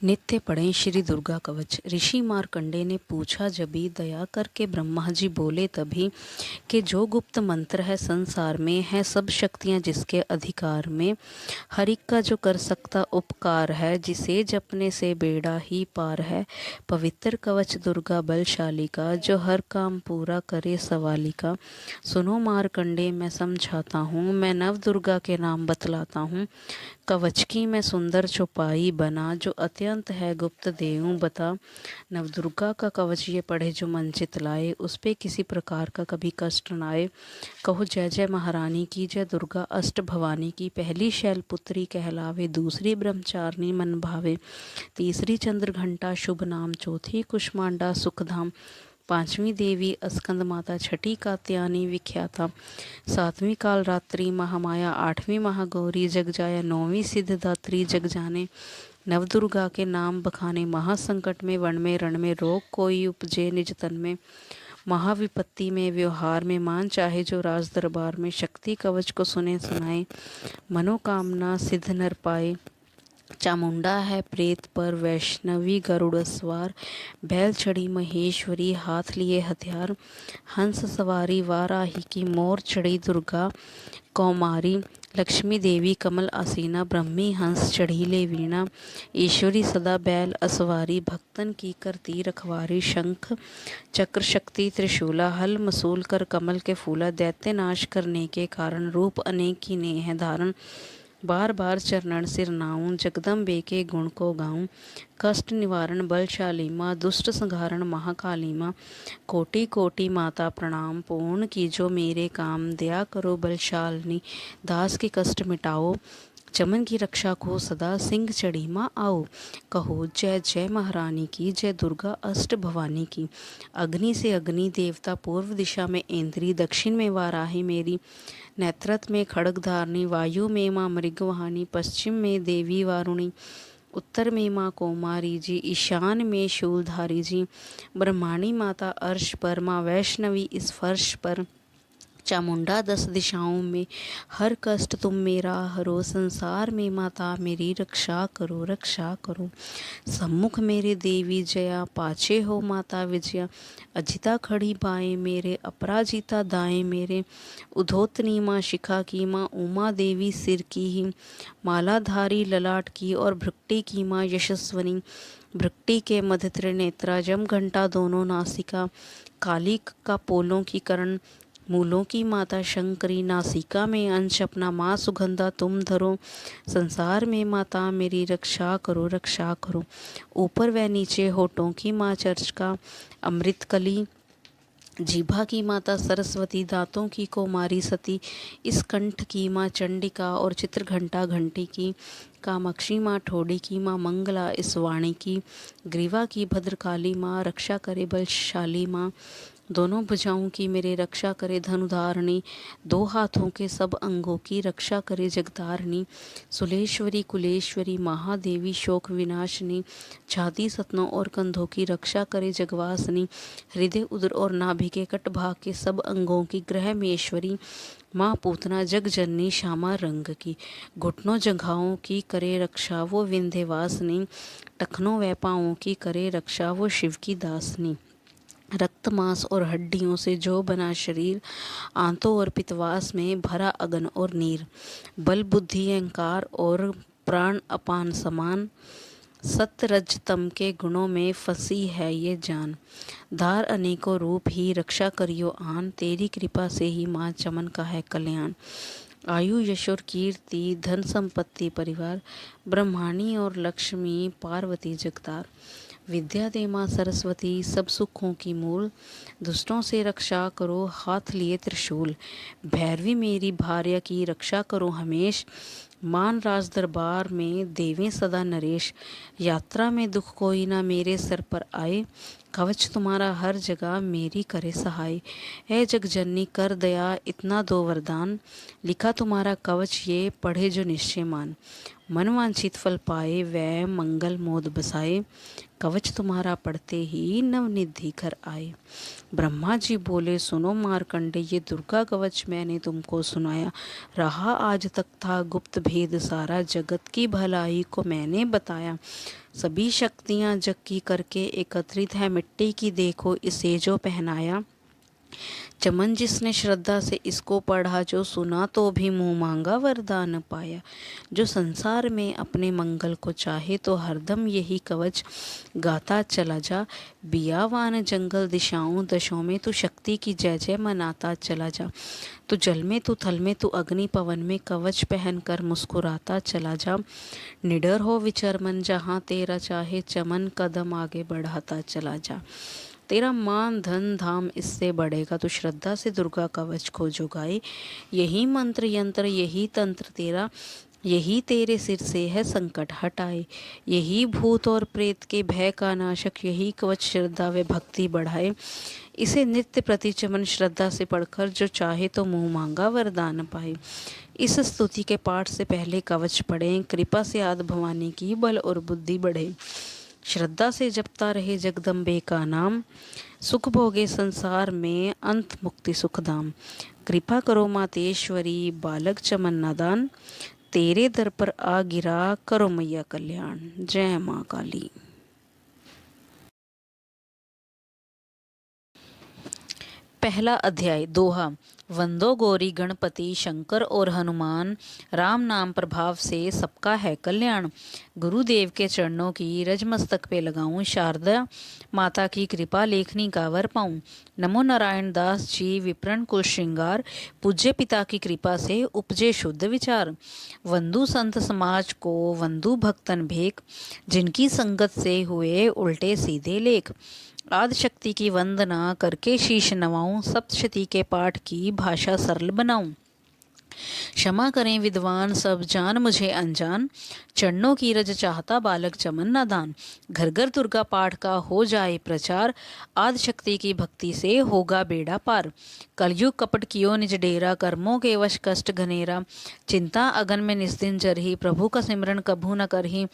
नित्य पढ़ें श्री दुर्गा कवच। ऋषि मार्कंडे ने पूछा जभी, दया करके ब्रह्मा जी बोले तभी, कि जो गुप्त मंत्र है संसार में, है सब शक्तियां जिसके अधिकार में। हर एक का जो कर सकता उपकार है, जिसे जपने से बेड़ा ही पार है। पवित्र कवच दुर्गा बलशाली का, जो हर काम पूरा करे सवाली का। सुनो मार्कंडे मैं समझाता हूँ, मैं नव दुर्गा के नाम बतलाता हूँ। कवच की मैं सुंदर चौपाई बना, जो अत्यंत है गुप्त देऊं बता। नवदुर्गा का कवच ये पढ़े जो मन चित लाए, उस पे किसी प्रकार का कभी कष्ट न आए। कहो जय जय महारानी की, जय दुर्गा अष्ट भवानी की। पहली शैलपुत्री कहलावे, दूसरी ब्रह्मचारिणी मन भावे, तीसरी चंद्र घंटा शुभ नाम, चौथी कुष्मांडा सुखधाम, पांचवी देवी स्कंद माता, छठी कात्यायनी विख्याता, सातवीं कालरात्रि महामाया, आठवीं महागौरी जग जाया, नौवीं सिद्धदात्री जग जाने। नवदुर्गा के नाम बखाने, महासंकट में वन में रण में, रोग कोई उपजे निज तन में। महाविपत्ति में व्यवहार में, मान चाहे जो राज दरबार में। शक्ति कवच को सुने सुनाए, मनोकामना सिद्ध नर पाए। चामुंडा है प्रेत पर वैष्णवी गरुड़ सवार, बैल चढ़ी महेश्वरी हाथ लिए हथियार। हंस सवारी वाराही की, मोर चढ़ी दुर्गा कौमारी। लक्ष्मी देवी कमल आसीना, ब्रह्मी हंस चढ़ी ले वीणा। ईश्वरी सदा बैल असवारी, भक्तन की करती रखवारी। शंख चक्र शक्ति त्रिशूला, हल मसूल कर कमल के फूला। दैत्य नाश करने के कारण, रूप अनेक की नेह धारण। बार बार चरणन सिर नाऊं, जगदम्बे के गुण को गाऊं। कष्ट निवारण बलशाली माँ, दुष्ट संहारण महाकाली माँ। कोटि कोटि माता प्रणाम, पूर्ण की जो मेरे काम। दया करो बलशालिनी, दास के कष्ट मिटाओ। चमन की रक्षा को सदा, सिंह चढ़ी माँ आओ। कहो जय जय महारानी की, जय दुर्गा अष्ट भवानी की। अग्नि से अग्नि देवता, पूर्व दिशा में इंद्री, दक्षिण में वाराही मेरी, नेत्रत में खड़ग धारणी। वायु में माँ मृगवाहिनी, पश्चिम में देवी वारुणी, उत्तर में माँ कौमारी जी, ईशान में शूलधारी जी। ब्रह्माणी माता अर्श पर, माँ वैष्णवी इस फर्श पर। चामुंडा 10 दिशाओं में, हर कष्ट तुम मेरा हरो। संसार में माता मेरी रक्षा करो रक्षा करो। सम्मुख मेरे देवी जया, पाछे हो माता विजया। अजिता खड़ी बाएं मेरे, अपराजिता दाएं मेरे। उधोतनी माँ शिखा की, माँ उमा देवी सिर की ही। मालाधारी ललाट की, और भृक्टी की माँ यशस्वनी। भृक्टी के मध्य त्रिनेत्रा, जम घंटा दोनों नासिका। काली का पोलों की करण, मूलों की माता शंकरी। नासिका में अंश अपना, माँ सुगंधा तुम धरो। संसार में माता मेरी रक्षा करो रक्षा करो। ऊपर व नीचे होठों की माँ चर्चिका, अमृत कली। जीभा की माता सरस्वती, दांतों की कौमारी सती। इस कंठ की माँ चंडिका, और चित्रघंटा घंटी की। कामाक्षी माँ ठोड़ी की माँ मंगला, इस वाणी की। ग्रीवा की भद्रकाली माँ, रक्षा करे बलशाली माँ। दोनों भुजाओं की मेरे रक्षा करे धनुधारिणी। दो हाथों के सब अंगों की रक्षा करे जगतारिणी। सुलेश्वरी कुलेश्वरी महादेवी, शोक विनाशिनी। छाती सतनों और कंधों की रक्षा करे जगवासिनी। हृदय उदर और नाभि के कट भाग के सब अंगों की ग्रहमेश्वरी। माँ पूतना जग जननी, श्यामा रंग की। घुटनों जंघाओं की करे रक्षा वो विंध्यवासिनी। टखनों व पाँवों की करे रक्षा वो शिव की दासनी। रक्त मांस और हड्डियों से जो बना शरीर, आंतों और पित्तवास में भरा अगन और नीर। बल बुद्धि अहंकार और प्राण अपान समान, सत्य रज तम के गुणों में फंसी है ये जान। धार अनेकों रूप ही, रक्षा करियो आन। तेरी कृपा से ही माँ चमन का है कल्याण। आयु यश और कीर्ति, धन संपत्ति परिवार। ब्रह्माणी और लक्ष्मी, पार्वती जगतार। विद्या दे माँ सरस्वती, सब सुखों की मूल। दुष्टों से रक्षा करो, हाथ लिए त्रिशूल। भैरवी मेरी भार्या की, रक्षा करो हमेश। मान राज दरबार में, देवें सदा नरेश। यात्रा में दुख कोई ना मेरे सर पर आए, कवच तुम्हारा हर जगह मेरी करे सहाय। है जग जननी कर दया इतना दो वरदान, लिखा तुम्हारा कवच ये पढ़े जो निश्चय मान। मनवांछित फल पाए वह मंगल मोद बसाए, कवच तुम्हारा पढ़ते ही नवनिधि घर आए। ब्रह्मा जी बोले सुनो मार्कंडे, ये दुर्गा कवच मैंने तुमको सुनाया। रहा आज तक था गुप्त भेद सारा, जगत की भलाई को मैंने बताया। सभी शक्तियाँ जग की करके एकत्रित है, मिट्टी की देखो इसे जो पहनाया। चमन जिसने श्रद्धा से इसको पढ़ा, जो सुना तो भी मुँह मांगा वरदान पाया। जो संसार में अपने मंगल को चाहे, तो हरदम यही कवच गाता चला जा। बियावान जंगल दिशाओं दशों में, तू शक्ति की जय जय मनाता चला जा। तू जल में, तू थल में, तू अग्नि पवन में, कवच पहन कर मुस्कुराता चला जा। निडर हो विचर मन जहाँ तेरा चाहे, चमन कदम आगे बढ़ाता चला जा। तेरा मान धन धाम इससे बढ़ेगा, तू श्रद्धा से दुर्गा कवच को जुगाए। यही मंत्र यंत्र यही तंत्र तेरा, यही तेरे सिर से है संकट हटाए। यही भूत और प्रेत के भय का नाशक, यही कवच श्रद्धा व भक्ति बढ़ाए। इसे नित्य प्रति चमन श्रद्धा से पढ़कर, जो चाहे तो मुँह मांगा वरदान पाए। इस स्तुति के पाठ से पहले कवच पढ़ें, कृपा से आदि भवानी की बल और बुद्धि बढ़े। श्रद्धा से जपता रहे जगदम्बे का नाम, सुख भोगे संसार में अंत मुक्ति सुखधाम। कृपा करो मातेश्वरी बालक चमन नादान, तेरे दर पर आ गिरा करो मैया कल्याण। जय माँ काली। पहला अध्याय दोहा। वंदो गौरी गणपति शंकर और हनुमान, राम नाम प्रभाव से सबका है कल्याण। गुरुदेव के चरणों की रज मस्तक पे लगाऊं, शारदा माता की कृपा लेखनी का वर पाऊं। नमो नारायण दास जी विप्रण कुल श्रृंगार, पूज्य पिता की कृपा से उपजे शुद्ध विचार। वंदु संत समाज को वंदु भक्तन भेक, जिनकी संगत से हुए उल्टे सीधे लेख। आदि शक्ति की वंदना करके शीश नवाऊं, सप्तशती के पाठ की भाषा सरल बनाऊं। क्षमा करें विद्वान सब जान मुझे अनजान, चरणों की रज चाहता बालक चमन नादान। घर घर दुर्गा पाठ का हो जाए प्रचार, आदि शक्ति की भक्ति से होगा बेड़ा पार। कलयुग कपट कियो निज डेरा, कर्मों के वश कष्ट घनेरा। चिंता अगन में निस्दिन जरही, प्रभु का सिमरन कभू न करही।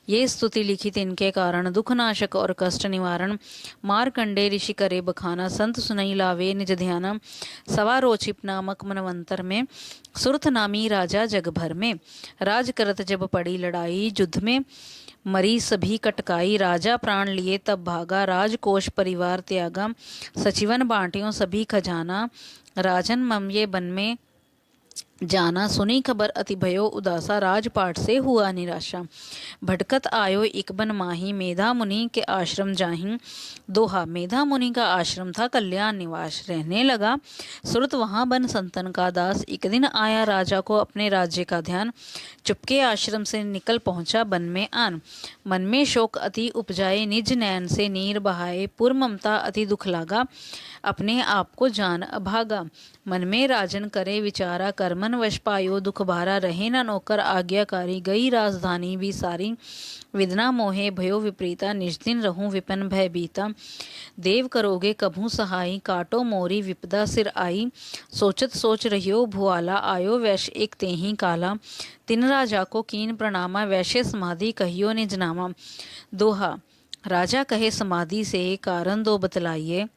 ये स्तुति लिखित इनके कारण, दुख नाशक और कष्ट निवारण। मारकंडे ऋषि करे बखाना, संत सुनई लावे निज ध्याना। सवा रोचिप नामक मनवंतर में, सुरथ नामी राजा जग भर में। राज करत जब पड़ी लड़ाई, युद्ध में मरी सभी कटकाई। राजा प्राण लिए तब भागा, राजकोष परिवार त्यागा। सचिवन बांटियों सभी खजाना, राजन ममये बन में जाना। सुनी खबर अति भयो उदासा, राजपाट से हुआ निराशा। भटकत आयो एक बन माही, मेधा मुनि के आश्रम जाहि। दोहा। मेधा मुनि का आश्रम था कल्याण निवास, रहने लगा सुरत वहां बन संतन का दास। एक दिन आया राजा को अपने राज्य का ध्यान, चुपके आश्रम से निकल पहुंचा बन में आन। मन में शोक अति उपजाए, निज नैन से नीर बहाए। पूर्व ममता अति दुख लागा, अपने आप को जान अभागा। मन में राजन करे विचारा, कर्मन वश पायो दुख भारा। रहे न नौकर आज्ञाकारी, गई राजधानी भी सारी। विदना मोहे भयो विपरीता, निज दिन रहूं विपन भय बीता। देव करोगे कभू सहाई, काटो मोरी विपदा सिर आई। सोचत सोच रहियो भुआला, आयो वैश्य एक तेहि काला। तिन राजा को कीन प्रणामा, वैश्य समाधि कहियो निज नामा। दोहा। राजा कहे समाधि से कारण दो बतलाइए,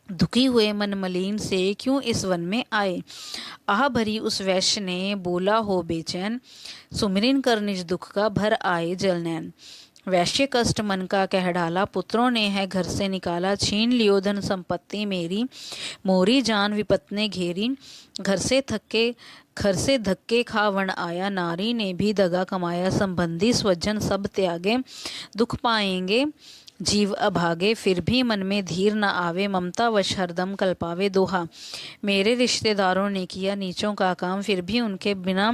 दुखी हुए मन मलिन से क्यों इस वन में आए। आह भरी उस वैश्य ने बोला हो बेचैन, सुमिरन कर निज दुख का भर आए जल नैन। वैश्य कष्ट मन का कह डाला, पुत्रों ने है घर से निकाला। छीन लियो धन संपत्ति मेरी, मोरी जान विपत ने घेरी। घर से धक्के खा वन आया, नारी ने भी दगा कमाया। संबंधी स्वजन सब त्यागे, दुख पाएंगे जीव अभागे। फिर भी मन में धीर न आवे, ममता वश हरदम कल्पावे। दोहा। मेरे रिश्तेदारों ने किया नीचों का काम, फिर भी उनके बिना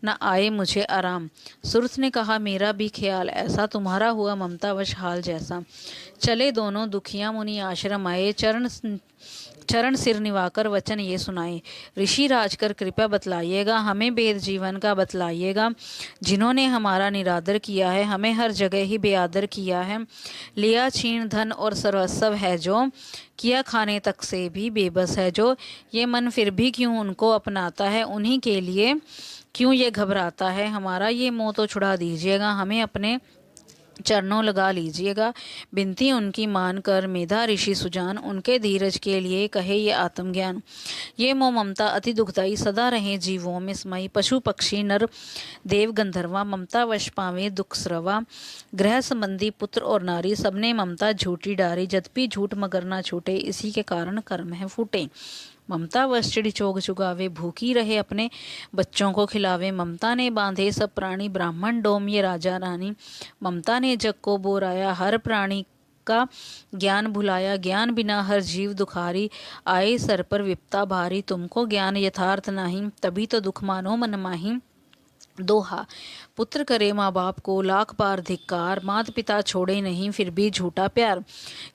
न आए मुझे आराम। सुरथ ने कहा मेरा भी ख्याल ऐसा, तुम्हारा हुआ ममता वश हाल जैसा। चले दोनों दुखिया मुनि आश्रम आए, चरण सिर निवाकर वचन ये सुनाए। ऋषि राजकर कृपया बतलाइएगा, हमें वेद जीवन का बतलाइएगा। जिन्होंने हमारा निरादर किया है, हमें हर जगह ही बेआदर किया है। लिया छीन धन और सर्वस्व है जो, किया खाने तक से भी बेबस है जो। ये मन फिर भी क्यों उनको अपनाता है, उन्हीं के लिए क्यों ये घबराता है। हमारा ये मोह तो छुड़ा दीजिएगा, हमें अपने चरणों लगा लीजिएगा। विनती उनकी मानकर मेधा ऋषि सुजान उनके धीरज के लिए कहे ये आत्मज्ञान। ये मोह ममता अति दुखदाई सदा रहे जीवों में समाई। पशु पक्षी नर देव गंधर्वा ममता वश पावे दुख स्रवा। ग्रह संबंधी पुत्र और नारी सबने ममता झूठी डारी। जद्यपि झूठ मगर ना छूटे इसी के कारण कर्म है फूटे। ममता वश चिड़ी चोग चुगावे भूखी रहे अपने बच्चों को खिलावे। ममता ने बांधे सब प्राणी ब्राह्मण डोम ये राजा रानी। ममता ने जग को बोराया हर प्राणी का ज्ञान भुलाया। ज्ञान बिना हर जीव दुखारी आए सर पर विपता भारी। तुमको ज्ञान यथार्थ नहीं तभी तो दुख मानो मन माही। दोहा पुत्र करे माँ बाप को लाख बार धिक्कार। माता पिता छोड़े नहीं फिर भी झूठा प्यार।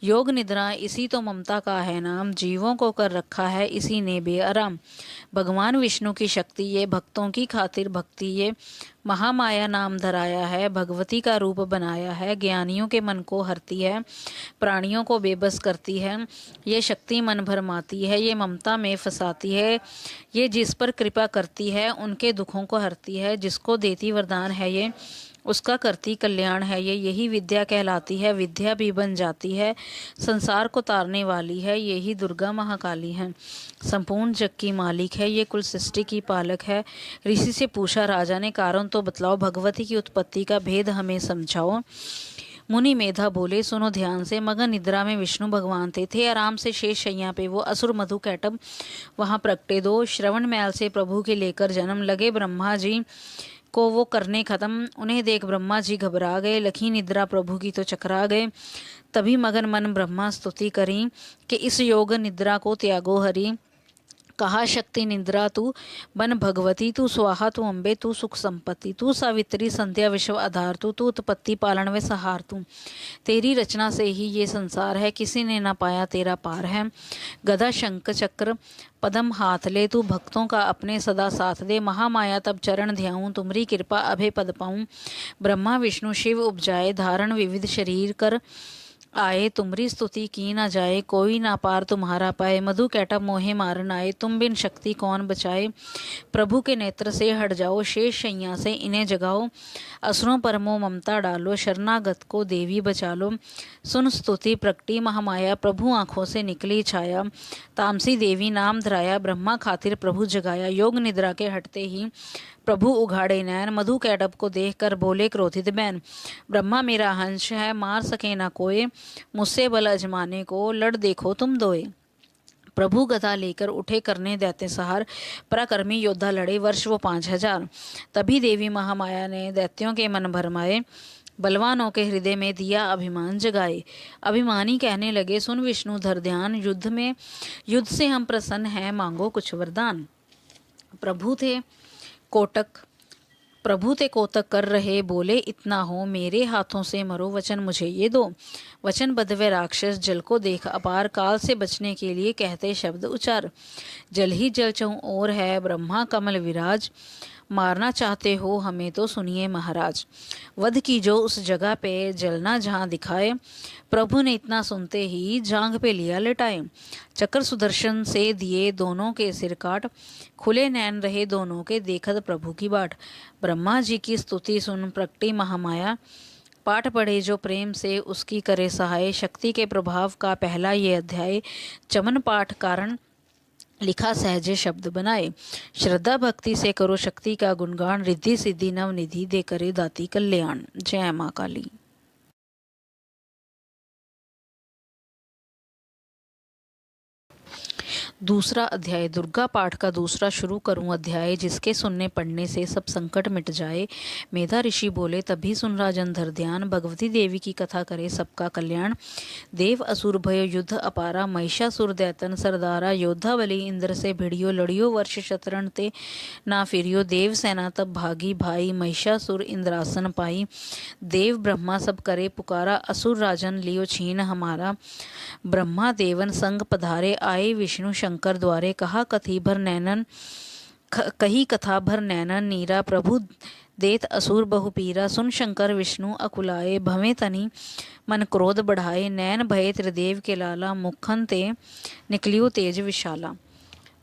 योग निद्रा इसी तो ममता का है नाम। जीवों को कर रखा है इसी ने बेआराम। भगवान विष्णु की शक्ति ये भक्तों की खातिर भक्ति ये। महामाया नाम धराया है भगवती का रूप बनाया है। ज्ञानियों के मन को हरती है प्राणियों को बेबस करती है। ये शक्ति मन भरमाती है ये ममता में फंसाती है। ये जिस पर कृपा करती है उनके दुखों को हरती है। जिसको देती वरदान है ये उसका करती कल्याण है ये। यही विद्या कहलाती है विद्या भी बन जाती है। संसार को तारने वाली है यही दुर्गा महाकाली है। संपूर्ण जग की मालिक है ये कुल सृष्टि की पालक है। ऋषि से पूछा राजा ने कारण तो बतलाओ। भगवती की उत्पत्ति का भेद हमें समझाओ। मुनि मेधा बोले सुनो ध्यान से। मगन निद्रा में विष्णु भगवान थे आराम से शेष शैया पे वो। असुर मधु कैटभ वहाँ प्रगटे दो। श्रवण मैल से प्रभु के लेकर जन्म लगे ब्रह्मा जी को वो करने खत्म। उन्हें देख ब्रह्मा जी घबरा गए। लखी निद्रा प्रभु की तो चकरा गए। तभी मगन मन ब्रह्मा स्तुति करी कि इस योग निद्रा को त्यागो हरि। कहा शक्ति निद्रा तू बन भगवती। तू स्वाहा तू अम्बे तू सुख संपत्ति। तू सावित्री संध्या विश्व आधार। तू उत्पत्ति पालन व सहार। तू तेरी रचना से ही ये संसार है किसी ने ना पाया तेरा पार है। गदा शंख चक्र पदम हाथ ले। तू भक्तों का अपने सदा साथ दे। महामाया तब चरण ध्याऊं तुम्हारी कृपा अभय पद पाऊं। ब्रह्मा विष्णु शिव उपजाए धारण विविध शरीर कर आए। तुमरी स्तुति की ना जाए कोई ना पार तुम्हारा पाए। मधु कैटभ मोहे मारन आए तुम बिन शक्ति कौन बचाए। प्रभु के नेत्र से हट जाओ शेष शैया से इन्हें जगाओ। असुरों पर मोह ममता डालो शरणागत को देवी बचा लो। सुन स्तुति प्रगटी महामाया प्रभु आँखों से निकली छाया। तामसी देवी नाम धराया ब्रह्मा खातिर प्रभु जगाया। योग निद्रा के हटते ही प्रभु उघाड़े नैन। मधु कैटभ को देखकर बोले क्रोधित बैन। ब्रह्मा मेरा हंस है मार सके ना कोई। मुझसे बल अजमाने को लड़ देखो तुम दोए। प्रभु गदा लेकर उठे करने दैत्य सहार। पराक्रमी योद्धा लड़े वर्ष वो 5000। तभी देवी महामाया ने दैत्यों के मन भरमाए। बलवानों के हृदय में दिया अभिमान जगाए। अभिमानी कहने लगे सुन विष्णु धर ध्यान। युद्ध से हम प्रसन्न हैं मांगो कुछ वरदान। प्रभु ते कोतक कर रहे बोले इतना हो मेरे हाथों से मरो वचन मुझे ये दो। वचन बदवे राक्षस जल को देख अपार। काल से बचने के लिए कहते शब्द उचार। जल ही जल चहु और है ब्रह्मा कमल विराज। मारना चाहते हो हमें तो सुनिए महाराज। वध की जो उस जगह पे जलना जहाँ दिखाए। प्रभु ने इतना सुनते ही जांग पे लिया लेटाए। चक्र सुदर्शन से दिए दोनों के सिर काट। खुले नैन रहे दोनों के देखत प्रभु की बाट। ब्रह्मा जी की स्तुति सुन प्रगटी महामाया। पाठ पढ़े जो प्रेम से उसकी करे सहाय। शक्ति के प्रभाव का पहला ये अध्याय। चमन पाठ कारण लिखा सहजे शब्द बनाए। श्रद्धा भक्ति से करो शक्ति का गुणगान। रिद्धि सिद्धि नव निधि दे करे दाती कल्याण। जय माँ काली। दूसरा अध्याय दुर्गा पाठ का दूसरा शुरू करूं अध्याय। जिसके सुनने पढ़ने से सब संकट मिट जाए। मेधा ऋषि बोले तभी सुन राजन धर ध्यान। भगवती देवी की कथा करे सबका कल्याण। देव असुर भय युद्ध अपारा। महिषासुर दैतन सरदारा। योद्धा बलि इंद्र से भिड़ियो लड़ियो वर्ष शतरण ते ना फिरियो। देव सेना तब भागी भाई। महिषासुर इंद्रासन पाई। देव ब्रह्मा सब करे पुकारा। असुर राजन लियो छीन हमारा। ब्रह्मा देवन संग पधारे आए। विष्णु शंकर द्वारे कही कथा भर नैनन नीरा। प्रभु देत असुर बहु पीरा। सुन शंकर विष्णु अकुलाए। भवें तनि मन क्रोध बढ़ाए। नैन भये त्रिदेव के लाला। मुखन ते निकलियो तेज विशाला।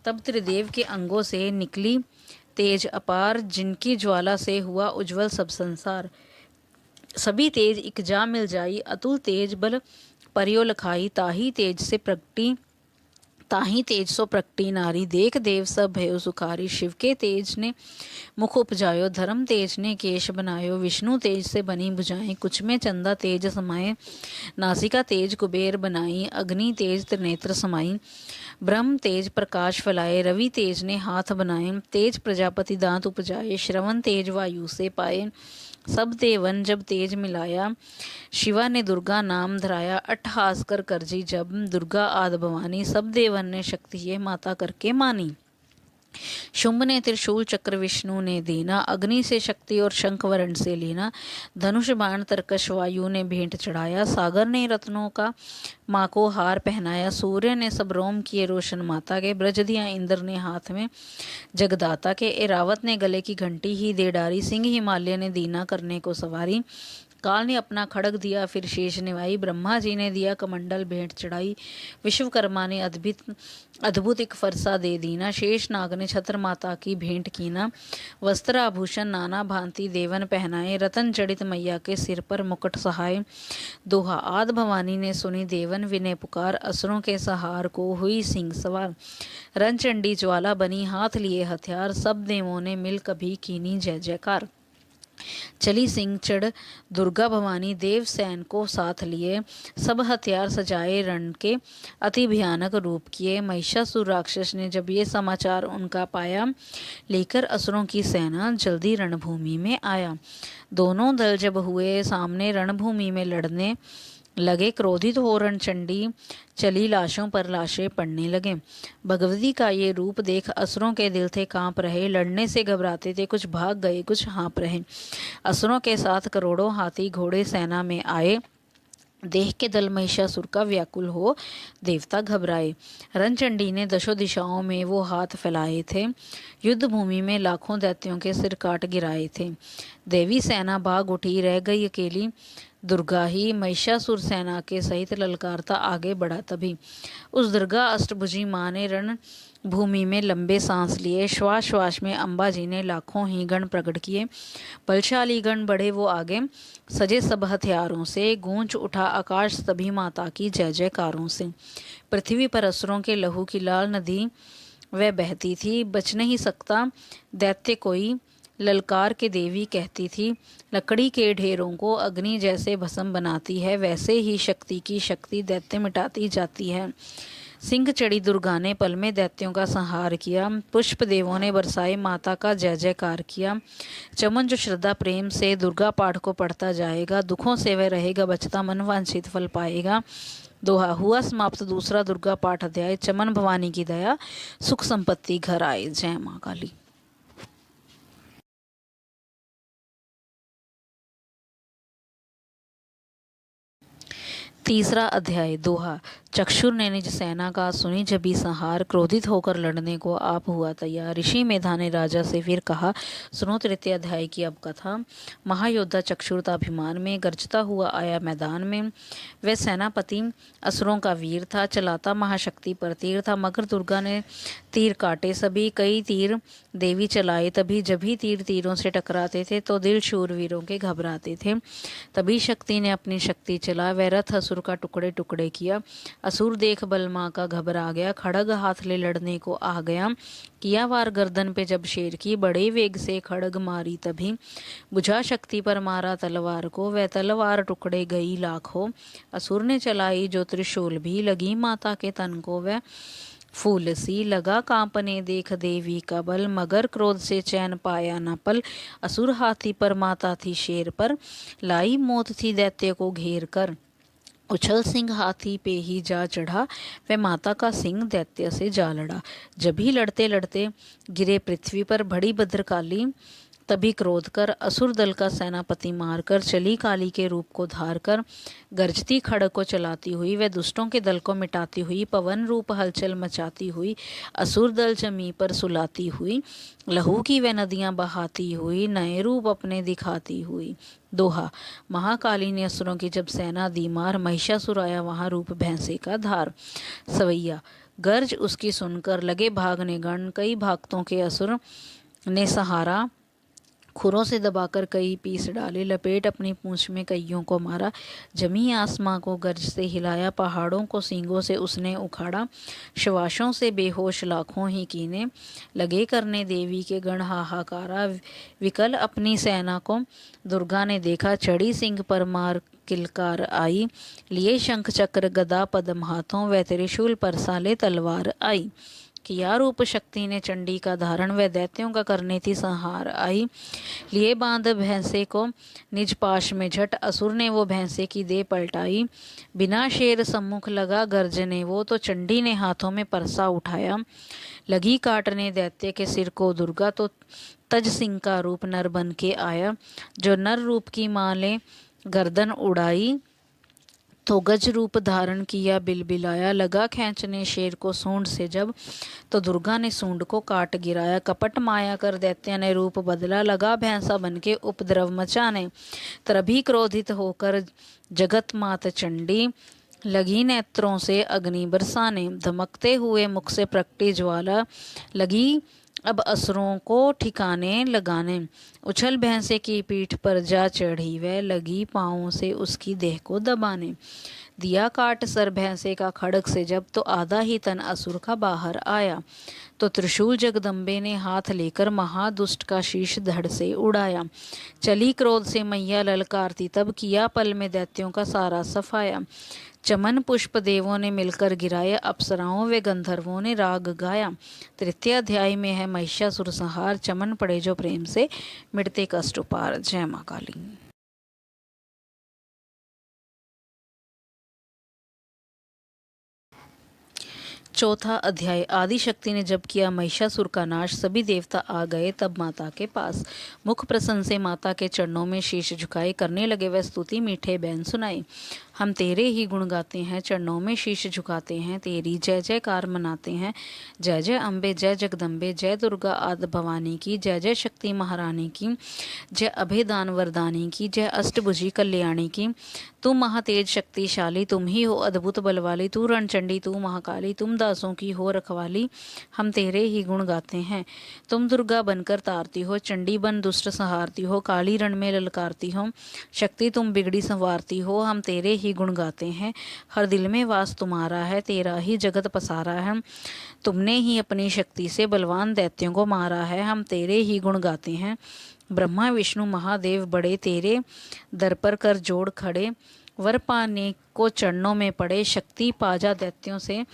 तब त्रिदेव के अंगों से निकली तेज अपार। जिनकी ज्वाला से हुआ उज्जवल सब संसार। सभी तेज इक जा मिल जाई, अतुल तेज बल परियो लखाई, ताही तेज से प्रगटी ताही तेज सो प्रगटी नारी, देख देव सब भयो सुखारी। शिव के तेज ने मुख उपजायो, धर्म तेज ने केश बनायो, विष्णु तेज से बनी भुजाएं, कुछ में चंदा तेज समाये, नासिका तेज कुबेर बनाई, अग्नि तेज त्रिनेत्र समाई, ब्रह्म तेज प्रकाश फैलाए, रवि तेज ने हाथ बनाए, तेज प्रजापति दांत उपजाए, श्रवण तेज वायु से पाए, सब देवन जब तेज मिलाया, शिवा ने दुर्गा नाम धराया, अट्ठहास कर करजी जब, दुर्गा आद भवानी, सब देवन ने शक्ति ये माता करके मानी। शुंभ ने त्रिशूल चक्र विष्णु ने दीना, अग्नि से शक्ति और शंख वरण से लीना, धनुष बाण तरकश वायु ने भेंट चढ़ाया, सागर ने रत्नों का माँ को हार पहनाया, सूर्य ने सब रोम किए रोशन माता के, ब्रज दिया इंद्र ने हाथ में जगदाता के, एरावत ने गले की घंटी ही दे डारी, सिंह हिमालय ने दीना करने को सवारी, काल ने अपना खड़ग दिया फिर शेष निभाई, ब्रह्मा जी ने दिया कमंडल भेंट चढ़ाई, विश्वकर्मा ने अद्भुत एक फरसा दे दीना, शेष नाग ने छत्र माता की भेंट कीना, वस्त्र आभूषण नाना भांति देवन पहनाए, रतन जड़ित मैया के सिर पर मुकुट सहाय, दोहा आद भवानी ने सुनी देवन विनय पुकार, असुरों के सहार को हुई सिंह सवार, रणचंडी ज्वाला बनी हाथ लिए हथियार, सब देवों ने मिल कभी कीनी जय जयकार। चली सिंह चढ़ दुर्गा भवानी, देव सैन को साथ लिए, सब हथियार सजाए रण के, अति भयानक रूप किए, महिषासुर राक्षस ने जब ये समाचार उनका पाया, लेकर असुरों की सेना जल्दी रणभूमि में आया। दोनों दल जब हुए सामने रणभूमि में लड़ने लगे, क्रोधित हो रणचंडी चली, लाशों पर लाशें पड़ने लगे। भगवती का ये रूप देख असुरों के दिल थे कांप रहे, लड़ने से घबराते थे, कुछ भाग गए कुछ हाँप रहे। असुरों के साथ करोड़ों हाथी घोड़े सेना में आए, देख के दल महिषासुर का व्याकुल हो देवता घबराए। रणचंडी ने दशों दिशाओं में वो हाथ फैलाए थे, युद्ध भूमि में लाखों दैत्यों के सिर काट गिराए थे। देवी सेना भाग उठी, रह गई अकेली दुर्गा ही, महिषासुर सेना के सहित ललकारता आगे बढ़ा। तभी उस दुर्गा अष्टभुजी माँ ने रण भूमि में लंबे सांस लिए, श्वास श्वास में अम्बा जी ने लाखों ही गण प्रकट किए, बलशाली गण बढ़े वो आगे, सजे सब हथियारों से, गूंज उठा आकाश तभी माता की जय जयकारों से। पृथ्वी पर असुरों के लहू की लाल नदी वह बहती थी, बच नहीं सकता दैत्य कोई, ललकार के देवी कहती थी, लकड़ी के ढेरों को अग्नि जैसे भस्म बनाती है, वैसे ही शक्ति की शक्ति दैत्य मिटाती जाती है। सिंह चढ़ी दुर्गा ने पल में दैत्यों का संहार किया, पुष्प देवों ने बरसाए माता का जय जयकार किया। चमन जो श्रद्धा प्रेम से दुर्गा पाठ को पढ़ता जाएगा, दुखों से वह रहेगा बचता, मन वांछित फल पाएगा। दोहा हुआ समाप्त दूसरा दुर्गा पाठ अध्याय। चमन भवानी की दया, सुख संपत्ति घर आए। जय माँ काली। तीसरा अध्याय। दोहा चक्षुर ने निज सेना का सुनी जबी संहार, क्रोधित होकर लड़ने को आप हुआ तैयार। ऋषि मेधा ने राजा से फिर कहा, सुनो तृतीय अध्याय की अब कथा। महायोद्धा चक्षुर था अभिमान में, गरजता हुआ आया मैदान में। वह सेनापति असुरों का वीर था, चलाता महाशक्ति पर तीर था। मगर दुर्गा ने तीर काटे सभी, कई तीर देवी चलाए तभी। जभी तीर तीरों से टकराते थे तो दिल शूरवीरों के घबराते थे। तभी शक्ति ने अपनी शक्ति चला, वह रथ असुर का टुकड़े टुकड़े किया। असुर देख बलमा का घबरा गया, खड़ग हाथ ले लड़ने को आ गया। किया वार गर्दन पे जब शेर की, बड़े वेग से खड़ग मारी तभी। बुझा शक्ति पर मारा तलवार को, वह तलवार टुकड़े गई लाखों। असुर ने चलाई जो त्रिशूल भी, लगी माता के तन को वह फूल सी। लगा कांपने देख देवी का बल, मगर क्रोध से चैन पाया न पल। असुर हाथी पर माता थी शेर पर, लाई मौत थी दैत्य को घेर कर। उछल सिंह हाथी पे ही जा चढ़ा, वह माता का सिंह दैत्य से जा लड़ा। जब ही लड़ते लड़ते गिरे पृथ्वी पर, बड़ी भद्रकाली तभी क्रोध कर असुर दल का सेनापति मारकर चली काली के रूप को धार कर। गरजती खड़ग को चलाती हुई वह दुष्टों के दल को मिटाती हुई, पवन रूप हलचल मचाती हुई असुर दल जमी पर सुलाती हुई। लहू की वह नदियां बहाती हुई, नए रूप अपने दिखाती हुई। दोहा महाकाली ने असुरों की जब सेना दी मार, महिषासुर आया वहां रूप भैंसे का धार। सवैया गर्ज उसकी सुनकर लगे भागने गण, कई भागतों के असुर ने सहारा खुरों से दबाकर कई पीस डाले, लपेट अपनी पूंछ में कईयों को मारा। जमी आसमां को गर्ज से हिलाया, पहाड़ों को सींगों से उसने उखाड़ा। श्वासों से बेहोश लाखों ही कीने, लगे करने देवी के गण हाहाकारा। विकल अपनी सेना को दुर्गा ने देखा, चढ़ी सिंह पर मार किलकार आई। लिए शंख चक्र गदा पद्म हाथों, व त्रिशूल पर साले तलवार आई। किया रूप शक्ति ने चंडी का धारण, व दैत्यों का करने थी संहार आई। लिए बांध भैंसे को निज पाश में झट, असुर ने वो भैंसे की दे पलटाई। बिना शेर सम्मुख लगा गर्जने वो, तो चंडी ने हाथों में परसा उठाया। लगी काटने दैत्य के सिर को दुर्गा, तो तज सिंह का रूप नर बन के आया। जो नर रूप की माले गर्दन उड़ाई, तो गज रूप धारण किया बिलबिलाया। लगा खींचने शेर को सूंड से जब, तो दुर्गा ने सूंड को काट गिराया। कपट माया कर दैत्य ने रूप बदला, लगा भैंसा बन के उपद्रव मचाने। तभी क्रोधित होकर जगत मात चंडी, लगी नेत्रों से अग्नि बरसाने। धमकते हुए मुख से प्रकटी ज्वाला, लगी अब असुरों को ठिकाने लगाने। उछल भैंसे की पीठ पर जा चढ़ी, वह लगी पाँवों से उसकी देह को दबाने। दिया काट सर भैंसे का खड़ग से जब, तो आधा ही तन असुर का बाहर आया। तो त्रिशूल जगदम्बे ने हाथ लेकर महादुष्ट का शीश धड़ से उड़ाया। चली क्रोध से मैया ललकारती तब, किया पल में दैत्यों का सारा सफाया। चमन पुष्प देवों ने मिलकर गिराया, अप्सराओं व गंधर्वों ने राग गाया। तृतीय अध्याय में है महिषासुर संहार, चमन पड़े जो प्रेम से मिटते कष्ट उपार। जय माँ काली। चौथा अध्याय। आदिशक्ति ने जब किया महिषासुर का नाश, सभी देवता आ गए तब माता के पास। मुख प्रसन्न से माता के चरणों में शीश झुकाए, करने लगे वह स्तुति मीठे बैन सुनाई। हम तेरे ही गुण गाते हैं, चरणों में शीश झुकाते हैं, तेरी जय जयकार मनाते हैं। जय जय अम्बे, जय जगदम्बे, जय दुर्गा आदि भवानी की, जय जय शक्ति महारानी की, जय अभेदान वरदानी की, जय अष्टभुजी कल्याणी की। तुम महातेज शक्तिशाली, तुम ही हो अद्भुत बलवाली, तू रणचंडी तू महाकाली, तुम दासों की हो रखवाली, हम तेरे ही गुण गाते हैं। तुम दुर्गा बनकर तारती हो, चंडी बन दुष्ट संहारती हो, काली रण में ललकारती हो, शक्ति तुम बिगड़ी संवारती हो, हम तेरे ही गुण गाते हैं। हर दिल में वास तुम्हारा है, तेरा ही जगत पसारा है, तुमने ही अपनी शक्ति से बलवान दैत्यों को मारा है, हम तेरे ही गुण गाते हैं। ब्रह्मा विष्णु महादेव बड़े तेरे दर पर कर जोड़ खड़े, वर पाने को चरणों में पड़े, शक्ति पाजा दैत्यों से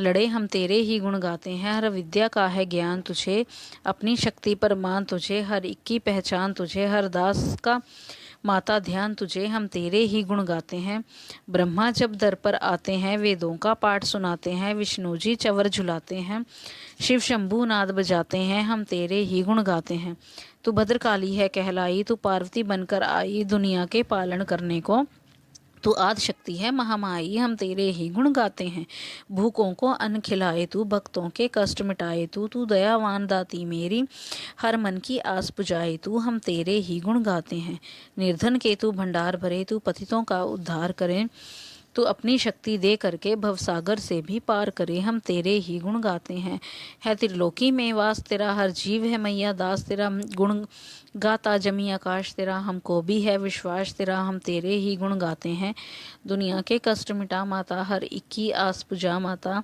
लड़े, हम तेरे ही गुण गाते हैं। हर विद्या का है ज्ञान तुझे, अपनी शक्ति पर मान तुझे, हर एक की पहचान तुझे, हर दास का माता ध्यान तुझे, हम तेरे ही गुण गाते हैं। ब्रह्मा जब दर पर आते हैं, वेदों का पाठ सुनाते हैं, विष्णु जी चवर झुलाते हैं, शिव शंभु नाद बजाते हैं, हम तेरे ही गुण गाते हैं। तू भद्रकाली है कहलाई, तू पार्वती बनकर आई दुनिया के पालन करने को, तू आदि शक्ति है महामाई, हम तेरे ही गुण गाते हैं। भूखों को अन्न खिलाए तू, भक्तों के कष्ट मिटाए तू दयावान दाती मेरी, हर मन की आस पुजाए तू, हम तेरे ही गुण गाते हैं। निर्धन के तू भंडार भरे, तू पतितों का उद्धार करे, तू अपनी शक्ति दे करके भवसागर से भी पार करे, हम तेरे ही गुण गाते हैं। है त्रिलोकी में वास तेरा, हर जीव है मैया दास तेरा, गुण गाता जमी आकाश तेरा, हमको भी है विश्वास तेरा, हम तेरे ही गुण गाते हैं। दुनिया के कष्ट मिटा माता, हर एक की आस पुजा माता,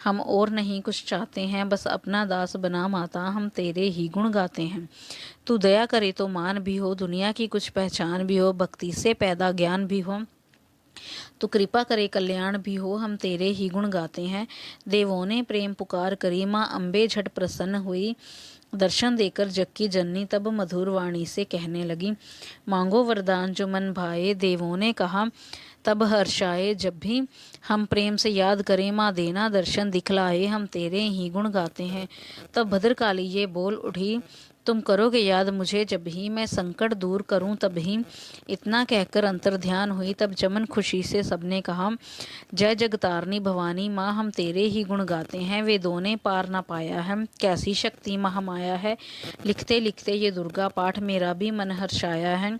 हम और नहीं कुछ चाहते हैं, बस अपना दास बना माता, हम तेरे ही गुण गाते हैं। तू दया करे तो मान भी हो, दुनिया की कुछ पहचान भी हो, भक्ति से पैदा ज्ञान भी हो, तो कृपा करे कल्याण भी हो, हम तेरे ही गुण गाते हैं। देवों ने प्रेम पुकार करी, माँ अम्बे झट प्रसन्न हुई, दर्शन देकर जग की जननी तब मधुर वाणी से कहने लगी, मांगो वरदान जो मन भाए। देवों ने कहा तब हर्षाए, जब भी हम प्रेम से याद करें माँ देना दर्शन दिखलाए, हम तेरे ही गुण गाते हैं। तब भद्रकाली ये बोल उठी, तुम करोगे याद मुझे जब ही मैं संकट दूर करूं तब ही। इतना कहकर अंतर ध्यान हुई, तब चमन खुशी से सबने कहा, जय जगतारनी भवानी माँ, हम तेरे ही गुण गाते हैं। वेदों ने पार ना पाया है, कैसी शक्ति महामाया है, लिखते लिखते ये दुर्गा पाठ मेरा भी मन हर्षाया है।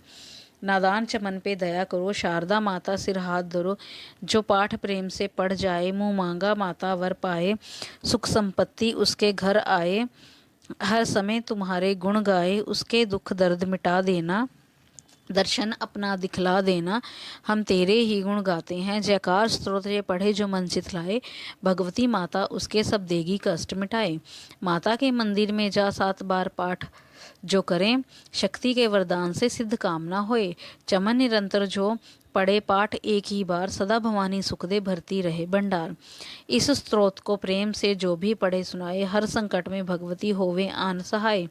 नादान चमन पे दया करो, शारदा माता सिर हाथ धरो, जो पाठ प्रेम से पढ़ जाए, मुँह मांगा माता वर पाए, सुख संपत्ति उसके घर आए, हर समय तुम्हारे गुण गाए, उसके दुख दर्द मिटा देना, दर्शन अपना दिखला देना, हम तेरे ही गुण गाते हैं। जयकार स्तोत्र पढ़े जो मन चितलाए, भगवती माता उसके सब देगी कष्ट मिटाए। माता के मंदिर में जा 7 बार पाठ जो करें, शक्ति के वरदान से सिद्ध कामना होए। चमन निरंतर जो पढ़े पाठ एक ही बार, सदा भवानी सुख दे भरती रहे भंडार। इस स्तोत्र को प्रेम से जो भी पढ़े सुनाए, हर संकट में भगवती होवे आन सहाय।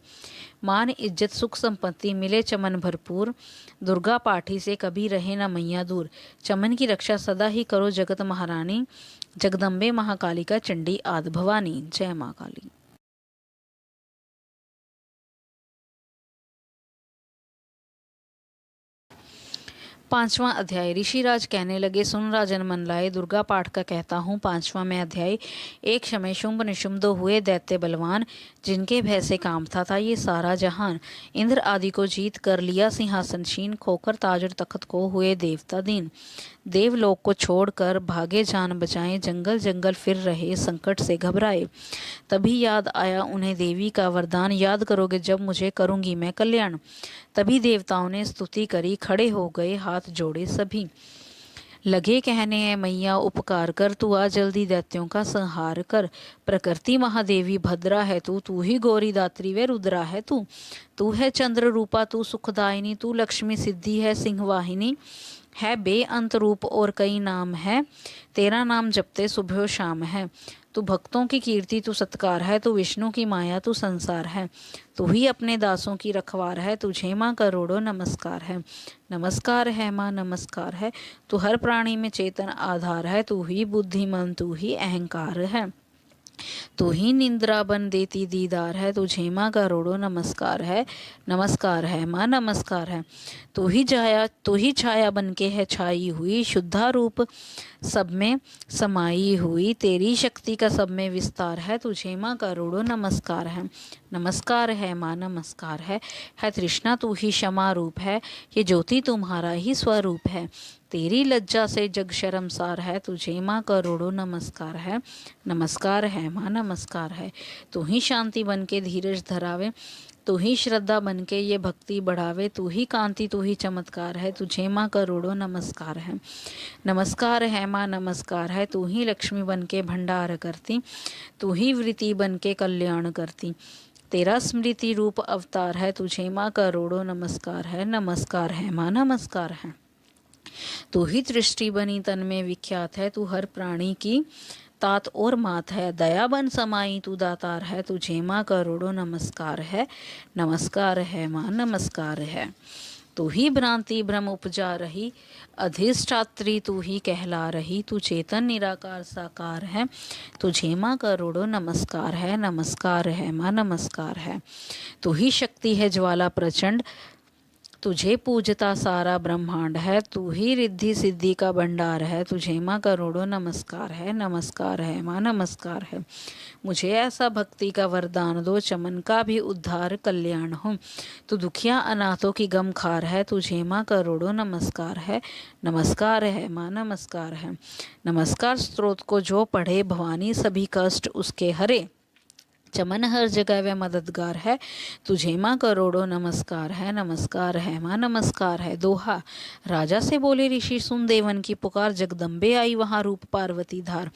मान इज्जत सुख संपत्ति मिले चमन भरपूर, दुर्गा पाठी से कभी रहे न मैया दूर। चमन की रक्षा सदा ही करो जगत महारानी, जगदम्बे महाकालिका चंडी आदि भवानी। जय माँ काली। पांचवा अध्याय। ऋषिराज कहने लगे, सुन राजन मन लाए, दुर्गा पाठ का कहता हूँ 5वां मैं अध्याय। एक समय शुंभ निशुंभ दो हुए दैत्य बलवान, जिनके भय से कांपता था ये सारा जहान। इंद्र आदि को जीत कर लिया सिंहासन शीन, खोकर ताज और तख्त को हुए देवता दीन। देवलोक को छोड़कर भागे जान बचाए, जंगल जंगल फिर रहे संकट से घबराए। तभी याद आया उन्हें देवी का वरदान, याद करोगे जब मुझे करूंगी मैं कल्याण। तभी देवताओं ने स्तुति करी, खड़े हो गए हाथ जोड़े सभी। लगे कहने हैं मैया उपकार कर, तू आ जल्दी दैत्यों का संहार कर। प्रकृति महादेवी भद्रा है तू, तू ही गौरी दात्री व रुद्रा है तू। तू है चंद्र रूपा, तू सुखदायिनी, तू लक्ष्मी सिद्धि है सिंहवाहिनी। है बेअंत रूप और कई नाम है, तेरा नाम जपते सुबह शाम है। तू भक्तों की कीर्ति तू सत्कार है, तू विष्णु की माया तू संसार है। तू ही अपने दासों की रखवार है, तुझे माँ करोड़ों नमस्कार है। नमस्कार है माँ नमस्कार है, तू हर प्राणी में चेतन आधार है। तू ही बुद्धिमान तू ही अहंकार है, तू ही निंद्रा बन देती दीदार है। तुझे माँ करोड़ों नमस्कार है माँ नमस्कार है। तू ही छाया बन के है छाई हुई, शुद्धा रूप सब में समाई हुई। तेरी शक्ति का सब में विस्तार है, तुझे माँ करोड़ों नमस्कार है माँ नमस्कार है तृष्णा तू ही क्षमा रूप है, ये ज्योति तुम्हारा ही स्वरूप है। तेरी लज्जा से जग शर्मसार है, तुझे माँ करोड़ों नमस्कार है माँ नमस्कार है। तू ही शांति बन के धीरज धरावे, तू ही श्रद्धा बन के ये भक्ति बढ़ावे। तू ही कांति तू ही चमत्कार है, तुझे माँ करोड़ों नमस्कार है माँ नमस्कार है। तू ही लक्ष्मी बन के भंडार करती, तू ही वृत्ति बन के कल्याण करती। तेरा स्मृति रूप अवतार है, तुझे माँ करोड़ों नमस्कार है माँ नमस्कार है। तू ही दृष्टि बनी तन में विख्यात है, तू हर प्राणी की तात और मात है। दया बन समाई तू दातार है, तुझे माँ करोड़ों नमस्कार है माँ नमस्कार है। तू ही भ्रांति भ्रम उपजा रही, अधिष्ठात्री तू ही कहला रही। तू चेतन निराकार साकार है, तुझे माँ करोड़ों नमस्कार है माँ नमस्कार है। तू ही शक्ति है ज्वाला प्रचंड, तुझे पूजता सारा ब्रह्मांड है। तू ही रिद्धि सिद्धि का भंडार है, तुझे माँ करोड़ों नमस्कार है माँ नमस्कार है। मुझे ऐसा भक्ति का वरदान दो, चमन का भी उद्धार कल्याण हो। तू दुखिया अनाथों की गम खार है, तुझे माँ करोड़ों नमस्कार है माँ नमस्कार है। नमस्कार स्तोत्र को जो पढ़े, भवानी सभी कष्ट उसके हरे। चमन हर जगह वह मददगार है, तुझे माँ करोड़ों नमस्कार है माँ नमस्कार है। दोहा। राजा से बोले ऋषि सुन देवन की पुकार, जगदम्बे आई वहाँ रूप पार्वती धार।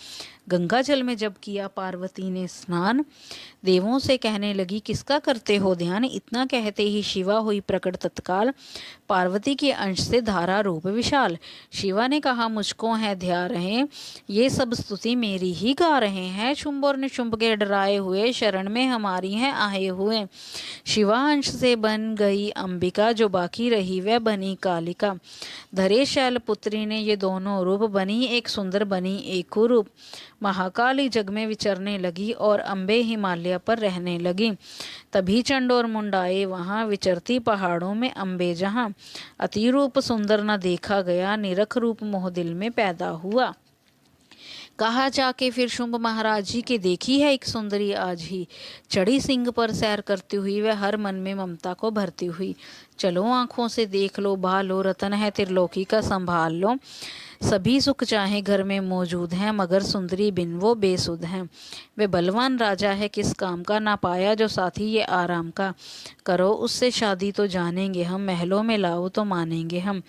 गंगा जल में जब किया पार्वती ने स्नान, देवों से कहने लगी किसका करते हो ध्यान। इतना कहते ही शिवा हुई प्रकट तत्काल, पार्वती के अंश से धारा रूप विशाल। शिवा ने कहा मुझको है ध्या रहे, ये सब स्तुति मेरी ही गा रहे हैं। शुंभ और निशुंभ के डराए हुए, शरण में हमारी हैं आए हुए। शिवा अंश से बन गई अंबिका, जो बाकी रही वह बनी कालिका। धरे शैल पुत्री ने ये दोनों रूप, बनी एक सुंदर बनी एक रूप। महाकाली जग में विचरने लगी और अम्बे हिमालय पर रहने लगी। तभी चंड और मुंडाए वहाँ, विचरती पहाड़ों में अम्बे जहाँ। अति रूप सुंदर न देखा गया, निरख रूप मोह दिल में पैदा हुआ। कहा जाके फिर शुंभ महाराज जी के, देखी है एक सुंदरी आज ही। चढ़ी सिंह पर सैर करती हुई, वह हर मन में ममता को भरती हुई। चलो आंखों से देख लो, भालो रतन है त्रिलोकी का संभाल लो। सभी सुख चाहे घर में मौजूद हैं, मगर सुंदरी बिन वो बेसुध हैं। वे बलवान राजा है किस काम का, ना पाया जो साथी ये आराम का। करो उससे शादी तो जानेंगे हम, महलों में लाओ तो मानेंगे हम।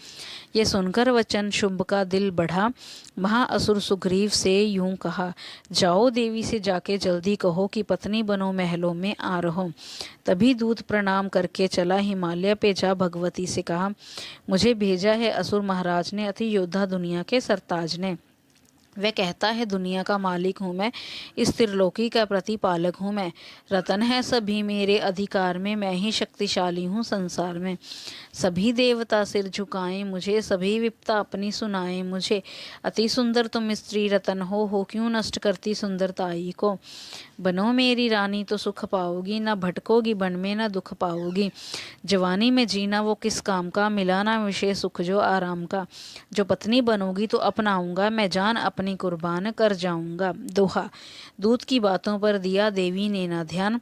ये सुनकर वचन शुंभ का दिल बढ़ा, महाअसुर सुग्रीव से यूं कहा, जाओ देवी से जाके जल्दी कहो कि पत्नी बनो महलों में आ रहो। तभी दूत प्रणाम करके चला हिमालय पे जा भगवती से कहा, मुझे भेजा है असुर महाराज ने, अति योद्धा दुनिया के सरताज ने। वह कहता है दुनिया का मालिक हूँ मैं, इस त्रिलोकी का प्रतिपालक हूँ मैं। रतन है सभी मेरे अधिकार में, मैं ही शक्तिशाली हूँ संसार में। सभी देवता सिर झुकाएं मुझे, सभी विपता अपनी सुनाएं मुझे। अति सुंदर तुम स्त्री रतन हो क्यों नष्ट करती सुंदरताई को। बनो मेरी रानी तो सुख पाओगी, ना भटकोगी बन में ना दुख पाओगी। जवानी में जीना वो किस काम का, मिला ना विषय सुख जो आराम का। जो पत्नी बनोगी तो अपनाऊंगा, मैं जान अपनी कुर्बान कर जाऊंगा। दोहा। दूत की बातों पर दिया देवी ने ना ध्यान,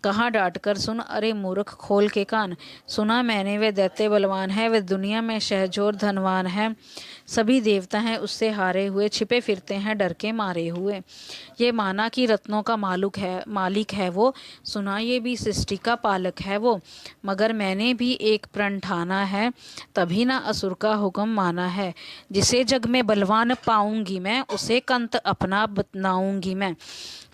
कहाँ डांट कर सुन अरे मूर्ख खोल के कान। सुना मैंने वे दैत्य बलवान है, वे दुनिया में शहजोर धनवान है। सभी देवता हैं उससे हारे हुए, छिपे फिरते हैं डर के मारे हुए। ये माना कि रत्नों का मालिक है वो, सुना ये भी सृष्टि का पालक है वो। मगर मैंने भी एक प्रण ठाना है, तभी ना असुर का हुक्म माना है। जिसे जग में बलवान पाऊंगी मैं, उसे कंत अपना बतनाऊंगी मैं।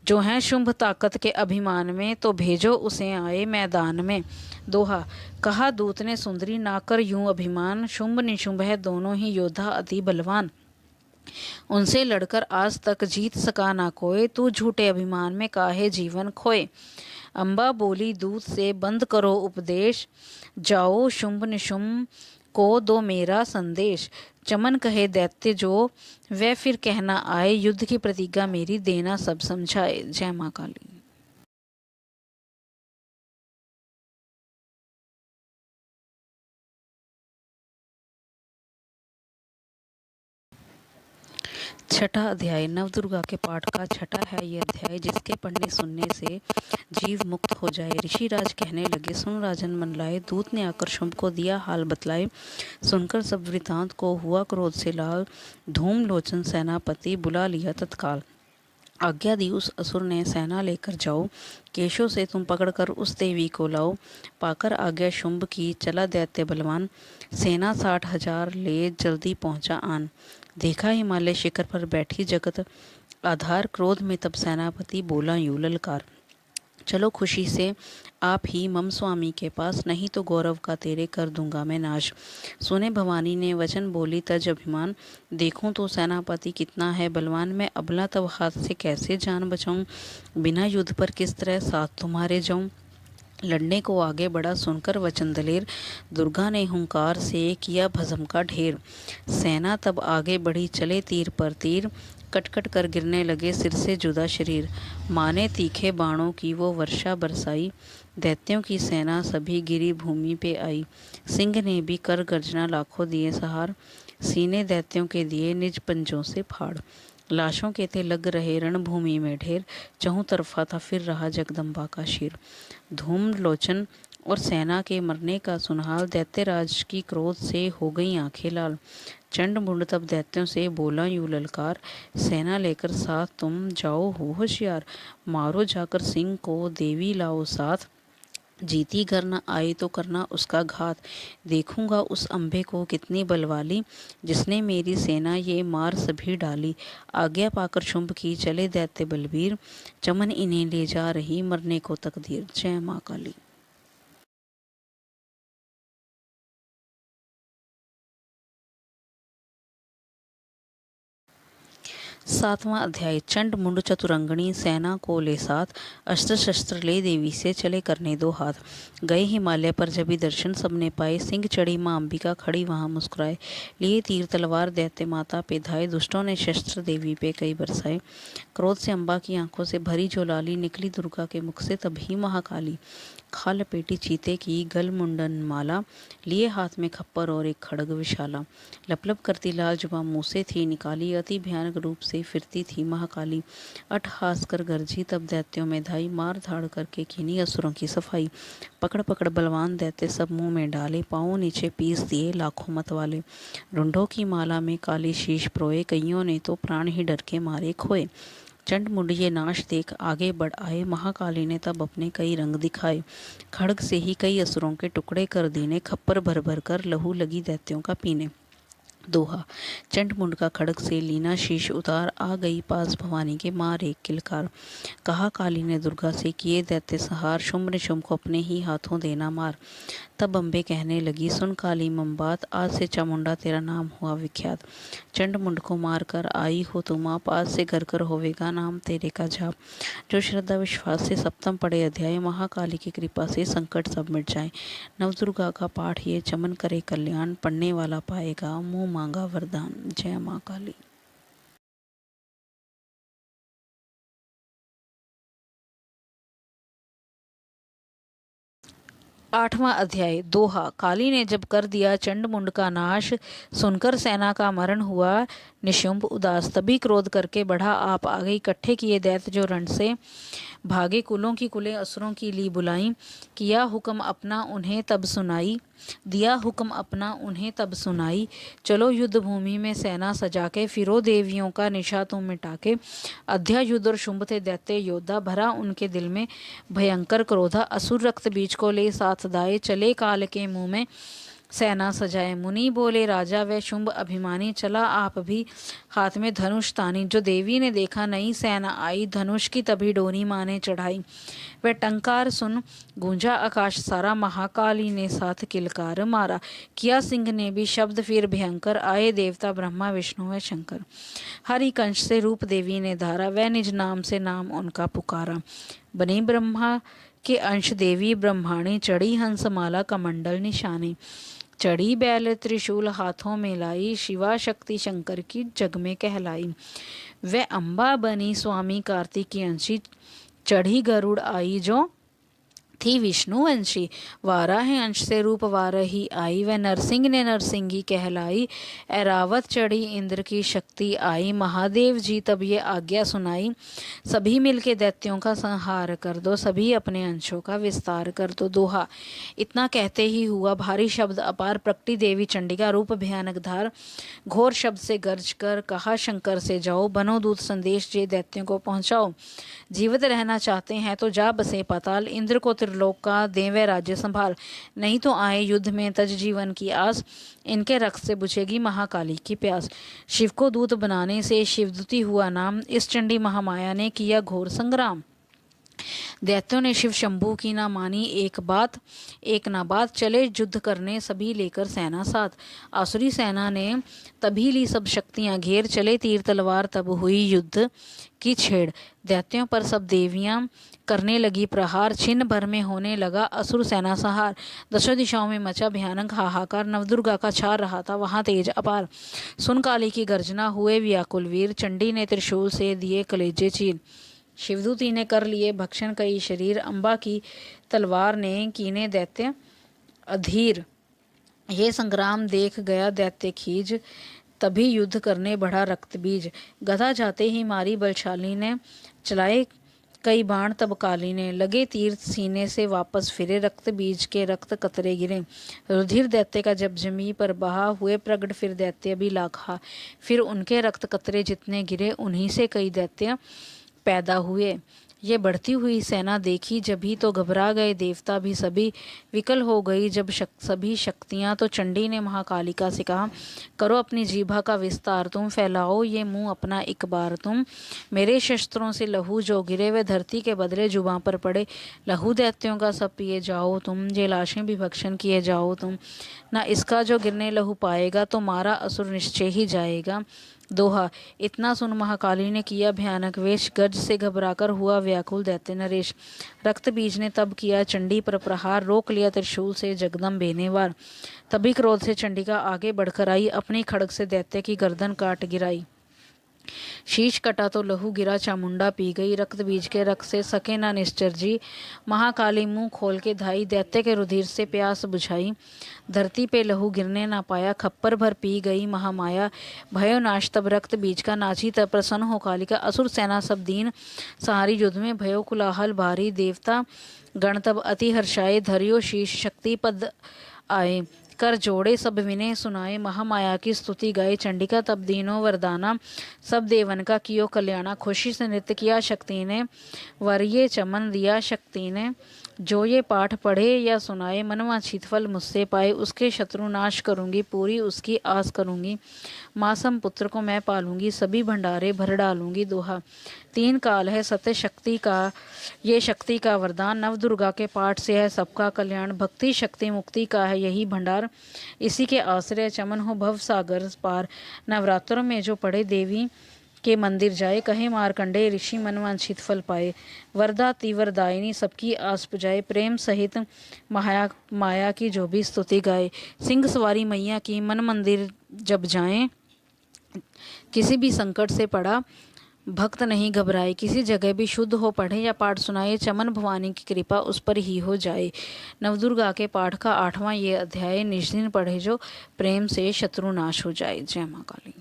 जो हैं शुंभ ताकत के अभिमान में, तो भेजो उसे आए मैदान में। दोहा। कहा दूत ने सुंदरी ना कर यूं अभिमान, शुंभ निशुंभ है दोनों ही योद्धा अति बलवान। उनसे लड़कर आज तक जीत सका ना कोई, तू झूठे अभिमान में काहे जीवन खोए। अम्बा बोली दूत से बंद करो उपदेश, जाओ शुंभ निशुंभ को दो मेरा संदेश। चमन कहे दैत्य जो, वह फिर कहना आए, युद्ध की प्रतिज्ञा मेरी देना सब समझाए। जय माँ काली। छठा अध्याय नवदुर्गा के पाठ का छठा है ये अध्याय, जिसके पढ़ने सुनने से जीव मुक्त हो जाए। ऋषिराज कहने लगे, सुन राजन मन लाए, दूत ने आकर शुंभ को दिया हाल बतलाए। सुनकर सब वृतांत को हुआ क्रोध से लाल, धूम लोचन सेनापति बुला लिया तत्काल। आज्ञा दी उस असुर ने, सेना लेकर जाओ, केशों से तुम पकड़कर उस देवी को लाओ। पाकर आज्ञा शुंभ की चला दैत्य बलवान, सेना 60,000 ले जल्दी पहुंचा आन। देखा हिमालय शिखर पर बैठी जगत आधार, क्रोध में तब सेनापति बोला यूं ललकार, चलो खुशी से आप ही मम स्वामी के पास, नहीं तो गौरव का तेरे कर दूंगा मैं नाश। सुने भवानी ने वचन बोली तज अभिमान, देखूं तो सेनापति कितना है बलवान। मैं अबला तब हाथ से कैसे जान बचाऊं, बिना युद्ध पर किस तरह साथ तुम्हारे जाऊं। लड़ने को आगे बढ़ा सुनकर वचन दलेर, दुर्गा ने हुंकार से किया भस्म का ढेर। सेना तब आगे बढ़ी चले तीर पर तीर, कटकट कर गिरने लगे सिर से जुदा शरीर। माने तीखे बाणों की वो वर्षा बरसाई, दैत्यों की सेना सभी गिरी भूमि पे आई। सिंह ने भी कर गर्जना लाखों दिए सहार, सीने दैत्यों के दिए निज पंजों से फाड़। लाशों के थे लग रहे रणभूमि में ढेर, चहु तरफा था फिर रहा जगदम्बा का शीर। धूम लोचन और सेना के मरने का सुनहाल, दैत्यराज की क्रोध से हो गई आंखें लाल। चंड मुंड तब दैत्यों से बोला यूं ललकार, सेना लेकर साथ तुम जाओ हो होशियार। मारो जाकर सिंह को देवी लाओ साथ, जीती घर न आई तो करना उसका घात। देखूंगा उस अम्बे को कितनी बलवाली, जिसने मेरी सेना ये मार सभी डाली। आज्ञा पाकर शुंभ की चले दैत्य बलबीर, चमन इन्हें ले जा रही मरने को तकदीर। जय माँ काली। सातवां अध्याय चंड मुंड चतुरंगणी सेना को ले साथ, अस्त्र शस्त्र ले देवी से चले करने दो हाथ। गए हिमालय पर जब भी दर्शन सबने पाए, सिंह चढ़ी माँ अंबिका खड़ी वहाँ मुस्कुराए। लिए तीर तलवार दैत्य माता पे धाए, दुष्टों ने शस्त्र देवी पे कई बरसाए। क्रोध से अम्बा की आंखों से भरी ज्वालाली, निकली दुर्गा के मुख से तभी महाकाली। खा लपेटी चीते की गल मुंडन माला, लिए हाथ में खप्पर और एक खड़ग विशाला। लपलप करती लाल जुबा मुँह से थी निकाली, अति भयानक रूप से से फिरती थी महाकाली। अट्टहास कर गरजी तब दैत्यों में धाई, मार धाड़ करके कीनी असुरों की सफाई। पकड़ पकड़ बलवान दैत्य सब मुंह में डाले, पाँव नीचे पीस दिए लाखों मत वाले। रुंडों की माला में काली शीश प्रोए, कईयों ने तो प्राण ही डर के मारे खोए। चंड मुंड ये नाश देख आगे बढ़ आए, महाकाली ने तब अपने कई रंग दिखाए। खड्ग से ही कई असुरों के टुकड़े कर दीने, खप्पर भर भर कर लहू लगी दैत्यों का पीने। दोहा। चंड मुंड का खड्ग से लीना शीश उतार, आ गई पास भवानी के मार एक किलकार। कहा काली ने दुर्गा से, किए दैत्य सहार, शुम्भ निशुम्भ को अपने ही हाथों देना मार। तब अम्बे कहने लगी, सुन काली मम्बात, आज से चामुंडा तेरा नाम हुआ विख्यात। चंड मुंड को मार कर आई हो तुम आप, आज से घर कर होवेगा नाम तेरे का जाप। जो श्रद्धा विश्वास से सप्तम पढ़े अध्याय, महाकाली की कृपा से संकट सब मिट जाए। नवदुर्गा का पाठ ये चमन करे कल्याण, पढ़ने वाला पाएगा मुंह मांगा वरदान। जय माँ काली। आठवां अध्याय। दोहा। काली ने जब कर दिया चंड मुंड का नाश, सुनकर सेना का मरण हुआ निशुंभ उदास। तभी क्रोध करके बढ़ा आप आ गई, इकट्ठे किए दैत्य जो रण से भागे। कुलों की कुलें असुरों की ली बुलाई, किया हुक्म अपना उन्हें तब सुनाई। दिया हुक्म अपना उन्हें तब सुनाई, चलो युद्ध भूमि में सेना सजा के, फिरो देवियों का निशा तुम मिटा के। अध्या युद्ध और शुंभ थे दैत्य योद्धा, भरा उनके दिल में भयंकर क्रोधा। असुर रक्त बीज को ले साथ दाए, चले काल के मुंह में सेना सजाए। मुनि बोले राजा व शुंभ अभिमानी, चला आप भी हाथ में धनुष तानी। जो देवी ने देखा नई सेना आई, धनुष की तभी डोरी माने चढ़ाई। वह टंकार सुन गूंजा आकाश सारा, महाकाली ने साथ किलकार मारा। किया सिंह ने भी शब्द फिर भयंकर, आए देवता ब्रह्मा विष्णु व शंकर। हरि कंश से रूप देवी ने धारा, वह निज नाम से नाम उनका पुकारा। बनी ब्रह्मा के अंश देवी ब्रह्माणी, चढ़ी हंस माला कमंडल निशानी। चढ़ी बैल त्रिशूल हाथों में लाई, शिवा शक्ति शंकर की जग में कहलाई। वह अम्बा बनी स्वामी कार्तिकी अंशी, चढ़ी गरुड़ आई जो थी विष्णु वंशी। वाराह अंश से रूप वाराही आई, वह नरसिंह ने नरसिंगी कहलाई। ऐरावत चढ़ी इंद्र की शक्ति आई, महादेव जी तब ये आज्ञा सुनाई। सभी मिलके दैत्यों का संहार कर दो, सभी अपने अंशों का विस्तार कर दो। दोहा। इतना कहते ही हुआ भारी शब्द अपार, प्रकटी देवी चंडिका रूप भयानक धार। घोर शब्द से गर्ज कर कहा शंकर से, जाओ बनो दूत संदेश जे दैत्यों को पहुंचाओ। जीवित रहना चाहते हैं तो जा बसे पाताल, इंद्र को त्रिलोक का दें व राज्य संभाल। नहीं तो आए युद्ध में तज जीवन की आस, इनके रक्त से बुझेगी महाकाली की प्यास। शिव को दूत बनाने से शिवदूती हुआ नाम, इस चंडी महामाया ने किया घोर संग्राम। दैत्यों ने शिव शंभू की ना मानी एक बात, एक ना बात, चले युद्ध करने सभी लेकर सेना साथ। आसुरी सेना ने तभी ली सब शक्तियां घेर, चले तीर तलवार तब हुई युद्ध की छेड़। दैत्यों पर सब देवियां करने लगी प्रहार, छिन्न भर में होने लगा असुर सेना सहार। दशों दिशाओं में मचा भयानक हाहाकार, नवदुर्गा का छा रहा था वहां तेज अपार। सुन काली की गर्जना हुए व्याकुल वीर, चंडी ने त्रिशूल से दिए कलेजे चीर। शिवदूती ने कर लिए भक्षण कई शरीर, अम्बा की तलवार ने कीने दैत्य अधीर। ये संग्राम देख गया दैत्य खीज, तभी युद्ध करने बढ़ा रक्त बीज। गदा जाते ही मारी बलशाली ने, चलाए कई बाण तब काली ने। लगे तीर सीने से वापस फिरे, रक्त बीज के रक्त कतरे गिरे। रुधिर दैत्य का जब जमी पर बहा, हुए प्रगट फिर दैत्य भी लाखा। फिर उनके रक्त कतरे जितने गिरे, उन्हीं से कई दैत्य पैदा हुए। ये बढ़ती हुई सेना देखी जभी तो घबरा गए देवता भी सभी, विकल हो गई जब सभी शक्तियां। तो चंडी ने महाकालिका से कहा, करो अपनी जीभा का विस्तार तुम, फैलाओ ये मुंह अपना एक बार तुम। मेरे शस्त्रों से लहू जो गिरे, वे धरती के बदले जुबां पर पड़े। लहू दैत्यों का सब पिए जाओ तुम, ये लाशें भी भक्षण किए जाओ तुम। ना इसका जो गिरने लहू पाएगा, तो मारा असुर निश्चय ही जाएगा। दोहा। इतना सुन महाकाली ने किया भयानक वेश, गर्ज से घबराकर हुआ व्याकुल दैत्य नरेश। रक्त बीज ने तब किया चंडी पर प्रहार, रोक लिया त्रिशूल से जगदम्बे ने वार। तभी क्रोध से चंडिका आगे बढ़कर आई, अपनी खड्ग से दैत्य की गर्दन काट गिराई। शीश कटा तो लहू गिरा, चामुंडा पी गई रक्त, बीज के रक्त से सके ना निश्चर जी। महाकाली मुंह खोल के धाई, दैत्य के रुधिर से प्यास बुझाई। धरती पे लहू गिरने ना पाया, खप्पर भर पी गई महामाया। भयो नाश तब रक्त बीज का, नाची तब प्रसन्न हो कालिका। असुर सेना सब दीन सहारी, युद्ध में भयो कुलाहल भारी। देवता गण तब अति हर्षाए, धरियो शीश शक्ति पद आए। कर जोड़े सब विनय सुनाए, महामाया की स्तुति गाए। चंडिका तब दीनों वरदाना, सब देवन का कियो कल्याणा। खुशी से नृत्य किया शक्ति ने, वर ये चमन दिया शक्ति ने। जो ये पाठ पढ़े या सुनाए, मनवांछित फल मुझसे पाए। उसके शत्रु नाश करूंगी, पूरी उसकी आस करूंगी। मासम पुत्र को मैं पालूंगी, सभी भंडारे भर डालूंगी। दोहा, 3 काल है सत्य शक्ति का, ये शक्ति का वरदान। नव दुर्गा के पाठ से है सबका कल्याण। भक्ति शक्ति मुक्ति का है यही भंडार, इसी के आश्रय चमन हो भव सागर पार। नवरात्रों में जो पढ़े देवी के मंदिर जाए, कहे मारकंडे ऋषि मनवांछित फल पाए। वरदाती वरदायिनी सबकी आस पुजाए, प्रेम सहित माया की जो भी स्तुति गाए। सिंह सवारी मैया की मन मंदिर जब जाएं, किसी भी संकट से पड़ा भक्त नहीं घबराए। किसी जगह भी शुद्ध हो पढ़े या पाठ सुनाए, चमन भवानी की कृपा उस पर ही हो जाए। नवदुर्गा के पाठ का 8वां ये अध्याय, निष्दिन पढ़े जो प्रेम से शत्रु नाश हो जाए। जय मां काली।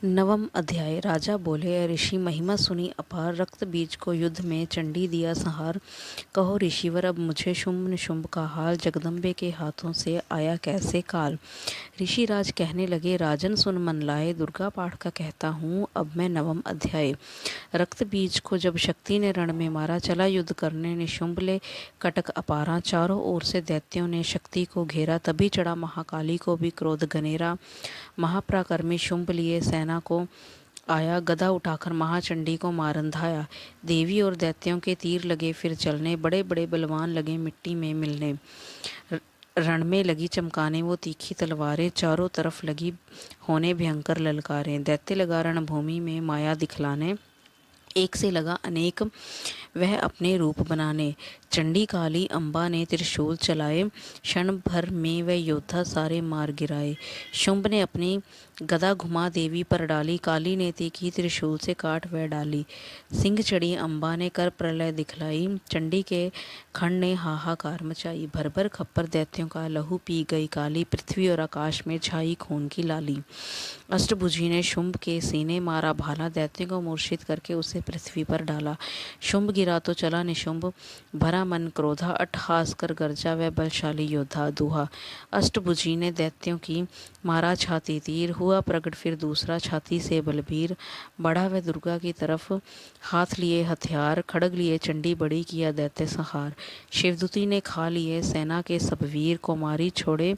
नवम अध्याय। राजा बोले, ऋषि महिमा सुनी अपार, रक्त बीज को युद्ध में चंडी दिया संहार। कहो ऋषिवर अब मुझे शुंभ निशुंभ का हाल, जगदम्बे के हाथों से आया कैसे काल। ऋषिराज कहने लगे, राजन सुन मन लाए, दुर्गा पाठ का कहता हूँ अब मैं नवम अध्याय। रक्त बीज को जब शक्ति ने रण में मारा, चला युद्ध करने निशुंभ ले कटक अपारा। चारों ओर से दैत्यों ने शक्ति को घेरा, तभी चढ़ा महाकाली को भी क्रोध घनेरा। महापराक्रमी शुंभ लिए सेना को आया, गदा उठाकर महाचंडी को मारन धाया। देवी और दैत्यों के तीर लगे फिर चलने, बड़े बड़े बलवान लगे मिट्टी में मिलने। रण में लगी चमकाने वो तीखी तलवारें, चारों तरफ लगी होने भयंकर ललकारें। दैत्य लगा रणभूमि में माया दिखलाने, एक से लगा अनेक वह अपने रूप बनाने। चंडी काली अम्बा ने त्रिशूल चलाए, क्षण भर में वह योद्धा सारे मार गिराए। शुंभ ने अपनी गदा घुमा देवी पर डाली, काली ने तीखी त्रिशूल से काट वह डाली। सिंह चढ़ी अम्बा ने कर प्रलय दिखलाई, चंडी के खंड ने हाहाकार मचाई। भर भर खप्पर दैत्यों का लहू पी गई काली, पृथ्वी और आकाश में छाई खून की लाली। अष्टभुजी ने शुंभ के सीने मारा भाला, दैत्यों को मूर्छित करके उसे पृथ्वी पर डाला। शुंभ गिरा तो चला निशुंभ, भरा मन क्रोधा, अट्टहास कर गरजा वह बलशाली योद्धा। दोहा, अष्टभुजी ने दैत्यों की मारा छाती तीर, हुआ प्रकट फिर दूसरा छाती से बलबीर। बढ़ा वह दुर्गा की तरफ हाथ लिए हथियार, खड़ग लिए चंडी बड़ी किया दैत्य संहार। शिवदूती ने खा लिए सेना के सब वीर, को मारी छोड़े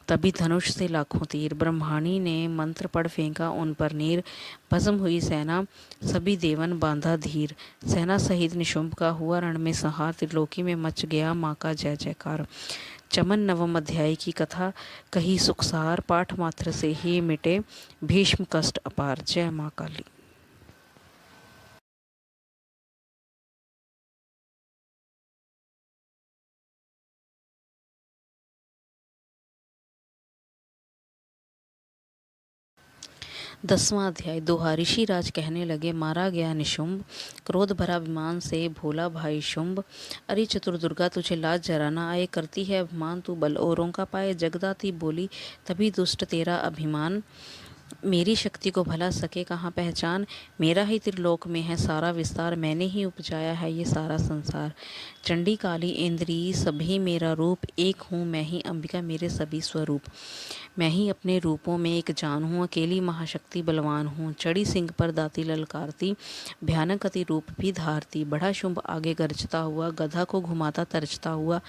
तभी धनुष से लाखों तीर। ब्रह्माणी ने मंत्र पढ़ फेंका उन पर नीर, भस्म हुई सेना सभी देवन बांधा धीर। सेना सहित निशुंभ का हुआ रण में संहार, त्रिलोकी में मच गया माँ का जय जयकार। चमन नवम अध्याय की कथा कही सुखसार, पाठ मात्र से ही मिटे भीष्म कष्ट अपार। जय माँ काली। दसवां अध्याय। दोहा, ऋषिराज कहने लगे, मारा गया निशुंभ, क्रोध भरा विमान से भोला भाई शुंभ। अरे चतुर दुर्गा तुझे लाज जरा न आए, करती है अभिमान तू बल औरों का पाए। जगदाती बोली तभी दुष्ट तेरा अभिमान, मेरी शक्ति को भला सके कहाँ पहचान। मेरा ही त्रिलोक में है सारा विस्तार, मैंने ही उपजाया है ये सारा संसार। चंडी काली इंद्री सभी मेरा रूप, एक हूँ मैं ही अंबिका मेरे सभी स्वरूप। मैं ही अपने रूपों में एक जान हूँ, अकेली महाशक्ति बलवान हूँ। चढ़ी सिंह पर दाती ललकारती, भयानक अति रूप भी धारती। बढ़ा शुंभ आगे गरजता हुआ, गधा को घुमाता तरचता हुआ।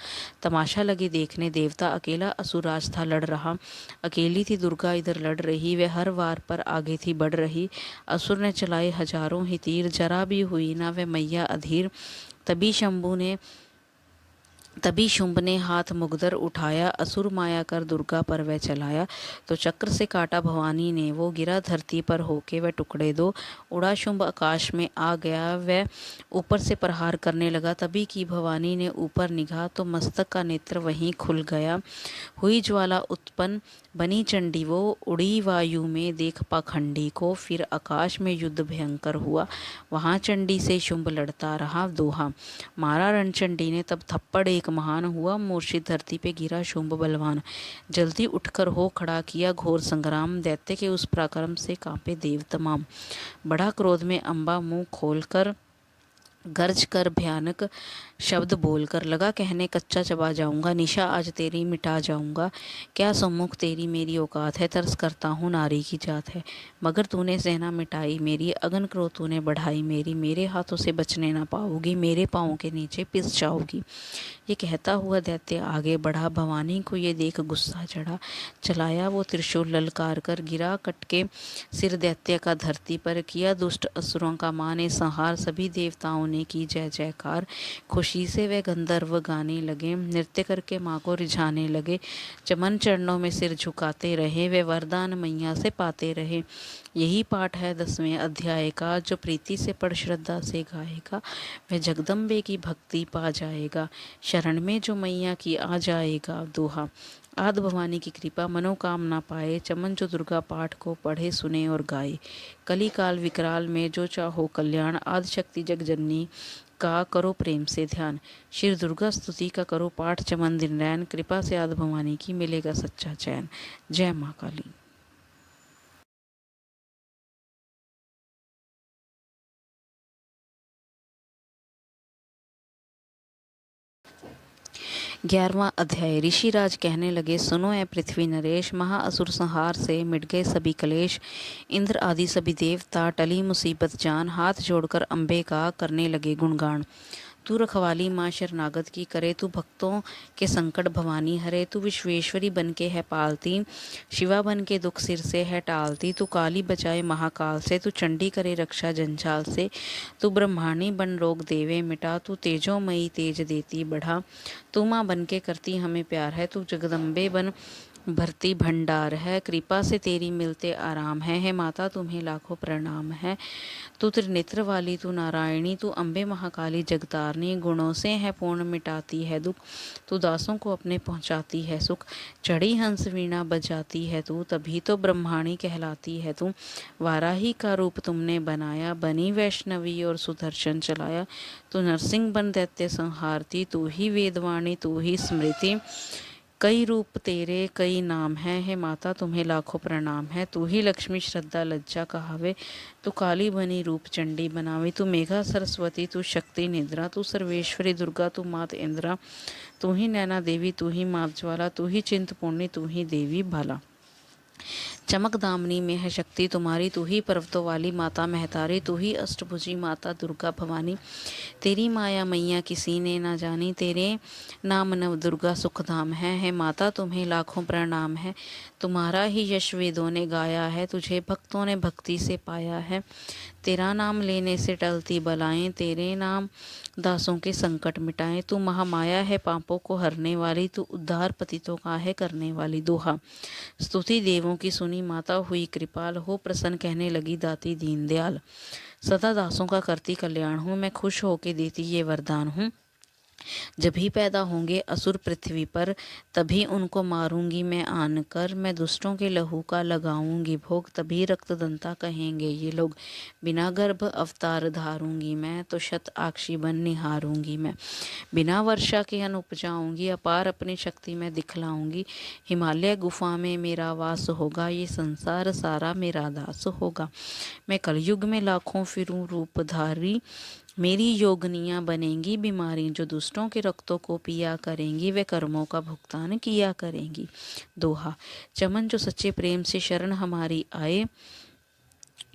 तमाशा लगे देखने देवता, अकेला असुराज था लड़ रहा। अकेली थी दुर्गा इधर लड़ रही, वह हर वार पर आगे थी बढ़ रही। असुर ने चलाए हजारों ही तीर, जरा भी हुई ना वह मैया अधीर। तभी शुंभ ने हाथ मुगदर उठाया, असुर माया कर दुर्गा पर वह चलाया। तो चक्र से काटा भवानी ने वो, गिरा धरती पर होके वह टुकड़े दो। उड़ा शुंभ आकाश में आ गया, वह ऊपर से प्रहार करने लगा। तभी की भवानी ने ऊपर निगाह, तो मस्तक का नेत्र वहीं खुल गया। हुई ज्वाला उत्पन्न, बनी चंडी वो, उड़ी वायु में देख पाखंडी को। फिर आकाश में युद्ध भयंकर हुआ, वहाँ चंडी से शुंभ लड़ता रहा दोहा। मारा रणचंडी ने तब थप्पड़ एक महान, हुआ मूर्छित धरती पे गिरा शुंभ बलवान। जल्दी उठकर हो खड़ा किया घोर संग्राम, दैत्य के उस पराक्रम से कांपे देव तमाम। बड़ा क्रोध में अम्बा मुंह खोलकर, गर्ज कर भयानक शब्द बोलकर लगा कहने, कच्चा चबा जाऊंगा, निशा आज तेरी मिटा जाऊंगा। क्या सम्मुख तेरी मेरी औकात है, तरस करता हूँ नारी की जात है। मगर तूने सेना मिटाई मेरी, अगन क्रोध तूने बढ़ाई मेरी। मेरे हाथों से बचने ना पाओगी, मेरे पाँव के नीचे पिस जाओगी। ये कहता हुआ दैत्य आगे बढ़ा, भवानी को ये देख गुस्सा चढ़ा। चलाया वो त्रिशूल ललकार कर, गिरा कटके सिर दैत्य का धरती पर। किया दुष्ट असुरों का माँ ने संहार, सभी देवताओं ने की जय जयकार। खुशी से वे गंधर्व गाने लगे, नृत्य करके माँ को रिझाने लगे। चमन चरणों में सिर झुकाते रहे, वे वरदान मैया से पाते रहे। यही पाठ है 10वें अध्याय का, जो प्रीति से पढ़ श्रद्धा से गाएगा वह जगदम्बे की भक्ति पा जाएगा। शरण में जो मैया की आ जाएगा दोहा। आद भवानी की कृपा मनोकामना पाए, चमन जो दुर्गा पाठ को पढ़े सुने और गाए। कली काल विकराल में जो चाहो कल्याण, आद शक्ति जगजननी का करो प्रेम से ध्यान। श्री दुर्गा स्तुति का करो पाठ चमन दिन रैन, कृपा से आद भवानी की मिलेगा सच्चा चैन। जय माँ काली। 11वां अध्याय। ऋषिराज कहने लगे, सुनो ऐ पृथ्वी नरेश, महाअसुर संहार से मिट गए सभी कलेश। इंद्र आदि सभी देवता टली मुसीबत जान, हाथ जोड़कर अम्बे का करने लगे गुणगान। तू रखवाली माँ शरणागत की करे, तू भक्तों के संकट भवानी हरे। तू विश्वेश्वरी बन के है पालती, शिवा बन के दुख सिर से है टालती। तू काली बचाए महाकाल से, तू चंडी करे रक्षा जंजाल से। तू ब्रह्माणी बन रोग देवे मिटा, तू तेजोमयी तेज देती बढ़ा। तू माँ बन के करती हमें प्यार है, तू जगदम्बे बन भरती भंडार है। कृपा से तेरी मिलते आराम है माता तुम्हें लाखों प्रणाम है। तू त्रिनेत्र वाली तू नारायणी, तू अम्बे महाकाली जगतारनी। गुणों से है पूर्ण मिटाती है दुख, तू दासों को अपने पहुँचाती है सुख। चढ़ी हंस वीणा बजाती है तू, तभी तो ब्रह्माणी कहलाती है तू। वाराही का रूप तुमने बनाया, बनी वैष्णवी और सुदर्शन चलाया। तू नरसिंह बन दैत्य संहारती, तू ही वेदवाणी तू ही स्मृति। कई रूप तेरे कई नाम है माता तुम्हें लाखों प्रणाम है। तू ही लक्ष्मी श्रद्धा लज्जा कहावे, तू काली बनी रूप चंडी बनावे। तू मेघा सरस्वती तू शक्ति निद्रा, तू सर्वेश्वरी दुर्गा तू मात इंद्रा। तू ही नैना देवी तू ही मात ज्वाला, तू ही चिंतपूर्णी तू ही देवी भाला। चमक दामनी में है शक्ति तुम्हारी, तू ही पर्वतों वाली माता महतारी। तू ही अष्टभुजी माता दुर्गा भवानी, तेरी माया मैया किसी ने ना जानी। तेरे नाम नव दुर्गा सुखधाम है माता तुम्हें लाखों प्रणाम है। तुम्हारा ही यश वेदों ने गाया है, तुझे भक्तों ने भक्ति से पाया है। तेरा नाम लेने से टलती बलाएं, तेरे नाम दासों के संकट मिटाएं। तू महामाया है पापों को हरने वाली, तू उद्धार पतितों का है करने वाली दोहा। स्तुति देवों की सुनी माता हुई कृपाल, हो प्रसन्न कहने लगी दाती दीनदयाल। सदा दासों का करती कल्याण हूँ, मैं खुश होके देती ये वरदान हूँ। जब भी पैदा होंगे असुर पृथ्वी पर, तभी उनको मारूंगी मैं आन कर। मैं दुष्टों के लहू का लगाऊंगी भोग, तभी रक्तदंता कहेंगे ये लोग। बिना गर्भ अवतार धारूंगी मैं, तो शत आक्षी बन निहारूंगी मैं। बिना वर्षा के अन्न उपजाऊंगी, अपार अपनी शक्ति मैं दिखलाऊंगी। हिमालय गुफा में मेरा वास होगा, ये संसार सारा मेरा दास होगा। मैं कलयुग में लाखों फिरूं रूपधारी, मेरी योगनियाँ बनेंगी बीमारी। जो दुष्टों के रक्तों को पिया करेंगी, वे कर्मों का भुगतान किया करेंगी। दोहा। चमन जो सच्चे प्रेम से शरण हमारी आए,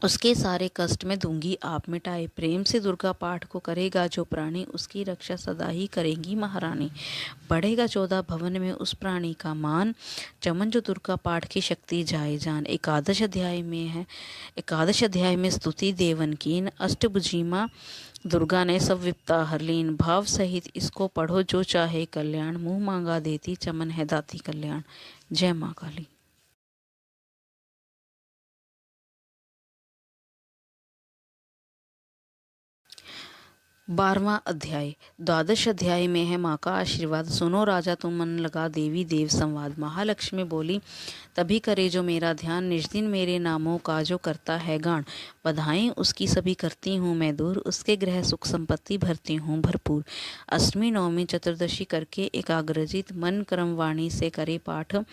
उसके सारे कष्ट में दूंगी आप मिटाए। प्रेम से दुर्गा पाठ को करेगा जो प्राणी, उसकी रक्षा सदा ही करेंगी महारानी। बढ़ेगा 14 भवन में उस प्राणी का मान, चमन जो दुर्गा पाठ की शक्ति जाए जान। एकादश अध्याय में स्तुति देवन कीन, अष्टभुजी माँ दुर्गा ने सब विपता हर लीन। भाव सहित इसको पढ़ो जो चाहे कल्याण, मुंह मांगा देती चमन है दाती कल्याण। जय माँ काली। 12वां अध्याय। द्वादश अध्याय में है माँ का आशीर्वाद। सुनो राजा तुम मन लगा देवी देव संवाद। महालक्ष्मी बोली तभी करे जो मेरा ध्यान, निज दिन मेरे नामों का जो करता है गान। बधाई उसकी सभी करती हूँ मैं दूर, उसके ग्रह सुख संपत्ति भरती हूँ भरपूर। अष्टमी नवमी चतुर्दशी करके एकाग्रजित, मन क्रम वाणी से करे पाठ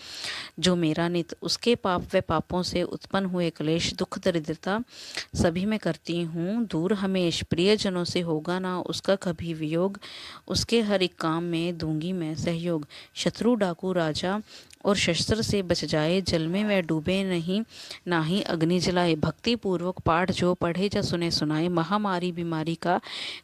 जो मेरा नित। उसके पाप व पापों से उत्पन्न हुए क्लेश, दुख दरिद्रता सभी मैं करती हूँ दूर हमेश। प्रियजनों से होगा ना उसका कभी वियोग, उसके हर एक काम में दूंगी मैं सहयोग। शत्रु डाकू राजा और शस्त्र से बच जाए, जल में वह डूबे नहीं ना ही अग्नि जलाए। भक्ति पूर्वक पाठ जो पढ़े या सुने सुनाए, महामारी बीमारी का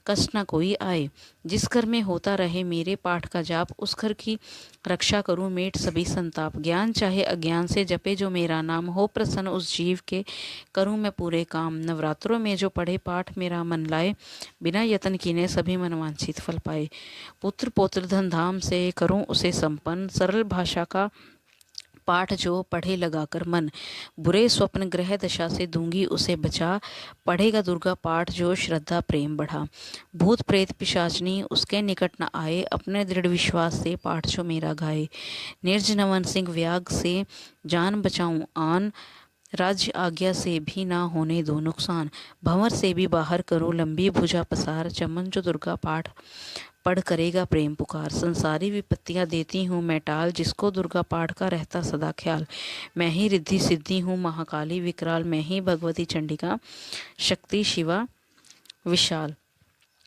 कष्ट न कोई आए। जिस घर में होता रहे मेरे पाठ का जाप, उस घर की रक्षा करूं मेट सभी संताप। ज्ञान चाहे अज्ञान से जपे जो मेरा नाम, हो प्रसन्न उस जीव के करूं मैं पूरे काम। नवरात्रों में जो पढ़े पाठ मेरा मन लाए, बिना यत्न कीने सभी मनवांछित फल पाए। पुत्र पौत्र धन धाम से करूं उसे संपन्न, सरल भाषा का पाठ जो पढ़े लगाकर मन। बुरे स्वप्न ग्रह दशा से दूंगी उसे बचा, पढ़ेगा दुर्गा पाठ जो श्रद्धा प्रेम बढ़ा। भूत प्रेत पिशाचनी उसके निकट न आए, अपने दृढ़ विश्वास से पाठ जो मेरा गाए। निर्ज नवन सिंह व्याग से जान बचाऊं आन, राज्य आज्ञा से भी ना होने दो नुकसान। भंवर से भी बाहर करो लंबी भुजा पसार, चमन जो दुर्गा पाठ पढ़ करेगा प्रेम पुकार। संसारी विपत्तियां देती हूँ मैं टाल, जिसको दुर्गा पाठ का रहता सदा ख्याल। मैं ही रिद्धि सिद्धि हूँ महाकाली विकराल, मैं ही भगवती चंडिका शक्ति शिवा विशाल।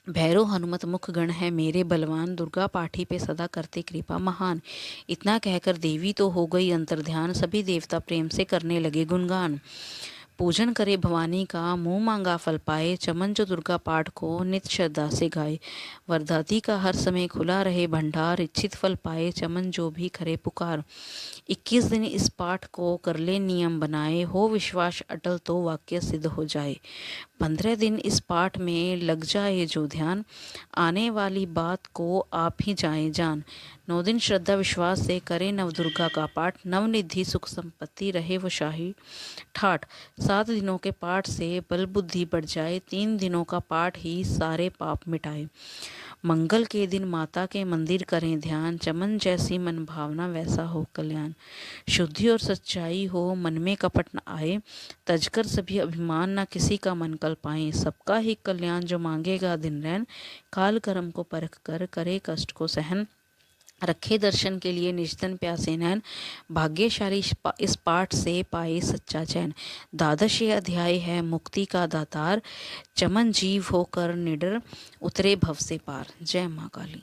भैरव हनुमत मुख गण है मेरे बलवान, दुर्गा पाठी पे सदा करते कृपा महान। इतना कहकर देवी तो हो गई अंतर्ध्यान, सभी देवता प्रेम से करने लगे गुणगान। पूजन करे भवानी का मुंह मांगा फल पाए, चमन जो दुर्गा पाठ को नित श्रद्धा से गाए। वरदाती का हर समय खुला रहे भंडार, इच्छित फल पाए चमन जो भी करे पुकार। 21 दिन इस पाठ को कर ले नियम बनाए, हो विश्वास अटल तो वाक्य सिद्ध हो जाए। 15 दिन इस पाठ में लग जाए जो ध्यान, आने वाली बात को आप ही जाए जान। 9 दिन श्रद्धा विश्वास से करे नव दुर्गा का पाठ, नवनिधि सुख संपत्ति रहे वो शाही ठाठ। 7 दिनों के पाठ से बल बुद्धि बढ़ जाए, 3 दिनों का पाठ ही सारे पाप मिटाए। मंगल के दिन माता के मंदिर करें ध्यान, चमन जैसी मन भावना वैसा हो कल्याण। शुद्धि और सच्चाई हो मन में कपट न आए, तजकर सभी अभिमान न किसी का मन कल पाए। सबका ही कल्याण जो मांगेगा दिन रैन, काल कर्म को परख कर करे कष्ट को सहन। रखे दर्शन के लिए निजतन प्यासे नैन, भाग्यशाली इस पाठ से पाए सच्चा चैन। 12वां अध्याय है मुक्ति का दातार, चमन जीव होकर निडर उतरे भव से पार। जय माँ काली।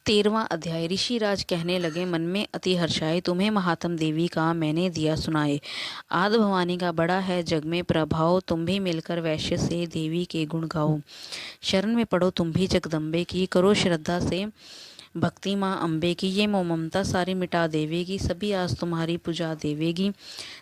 तेरहवां अध्याय। ऋषिराज कहने लगे मन में अति हर्षाए, तुम्हें महात्म देवी का मैंने दिया सुनाए। आद भवानी का बड़ा है जग में प्रभाव, तुम भी मिलकर वैश्य से देवी के गुण गाओ। शरण में पढ़ो तुम भी जगदम्बे की, करो श्रद्धा से भक्ति माँ अम्बे की। ये मोह ममता सारी मिटा देवेगी, सभी आस तुम्हारी पूजा देवेगी।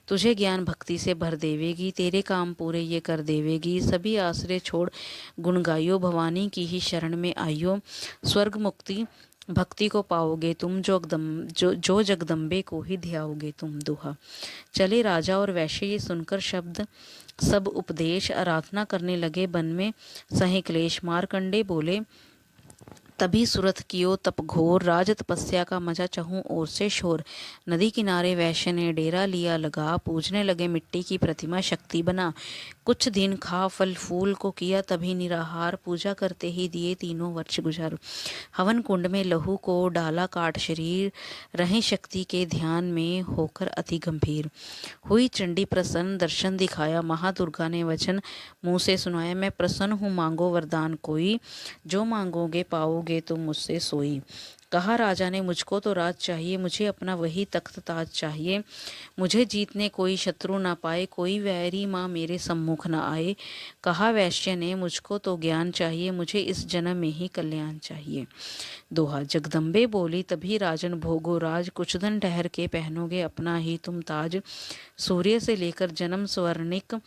तुझे ज्ञान भक्ति से भर देवेगी, तेरे काम पूरे ये कर देवेगी। सभी आश्रय छोड़ गुण गाइयो, भवानी की ही शरण में आइयो। स्वर्ग मुक्ति भक्ति को पाओगे तुम, जो जगदम्बे को ही ध्याओगे तुम। दोहा। चले राजा और वैश्य ये सुनकर शब्द सब उपदेश, आराधना करने लगे वन में सहे क्लेश। मारकंडे बोले तभी सुरथ कियो तप घोर, राज तपस्या का मजा चहूं ओर से शोर। नदी किनारे वैश्य ने डेरा लिया लगा, पूजने लगे मिट्टी की प्रतिमा शक्ति बना। कुछ दिन खा फल फूल को किया तभी निराहार, पूजा करते ही दिए 3 वर्ष गुजार। हवन कुंड में लहू को डाला काट शरीर, रहे शक्ति के ध्यान में होकर अति गंभीर। हुई चंडी प्रसन्न दर्शन दिखाया, महादुर्गा ने वचन मुँह से सुनाया। मैं प्रसन्न हूँ मांगो वरदान कोई, जो मांगोगे पाओगे तुम मुझसे सोई। कहा राजा ने, मुझको तो राज चाहिए, मुझे अपना वही तख्त ताज चाहिए। मुझे जीतने कोई शत्रु ना पाए, कोई वैरी माँ मेरे सम्मुख न आए। कहा वैश्य ने, मुझको तो ज्ञान चाहिए, मुझे इस जन्म में ही कल्याण चाहिए। दोहा। जगदम्बे बोली, तभी राजन भोगो राज, कुछ दिन ठहर के पहनोगे अपना ही तुम ताज। सूर्य से लेकर जन्म स्वर्णिक,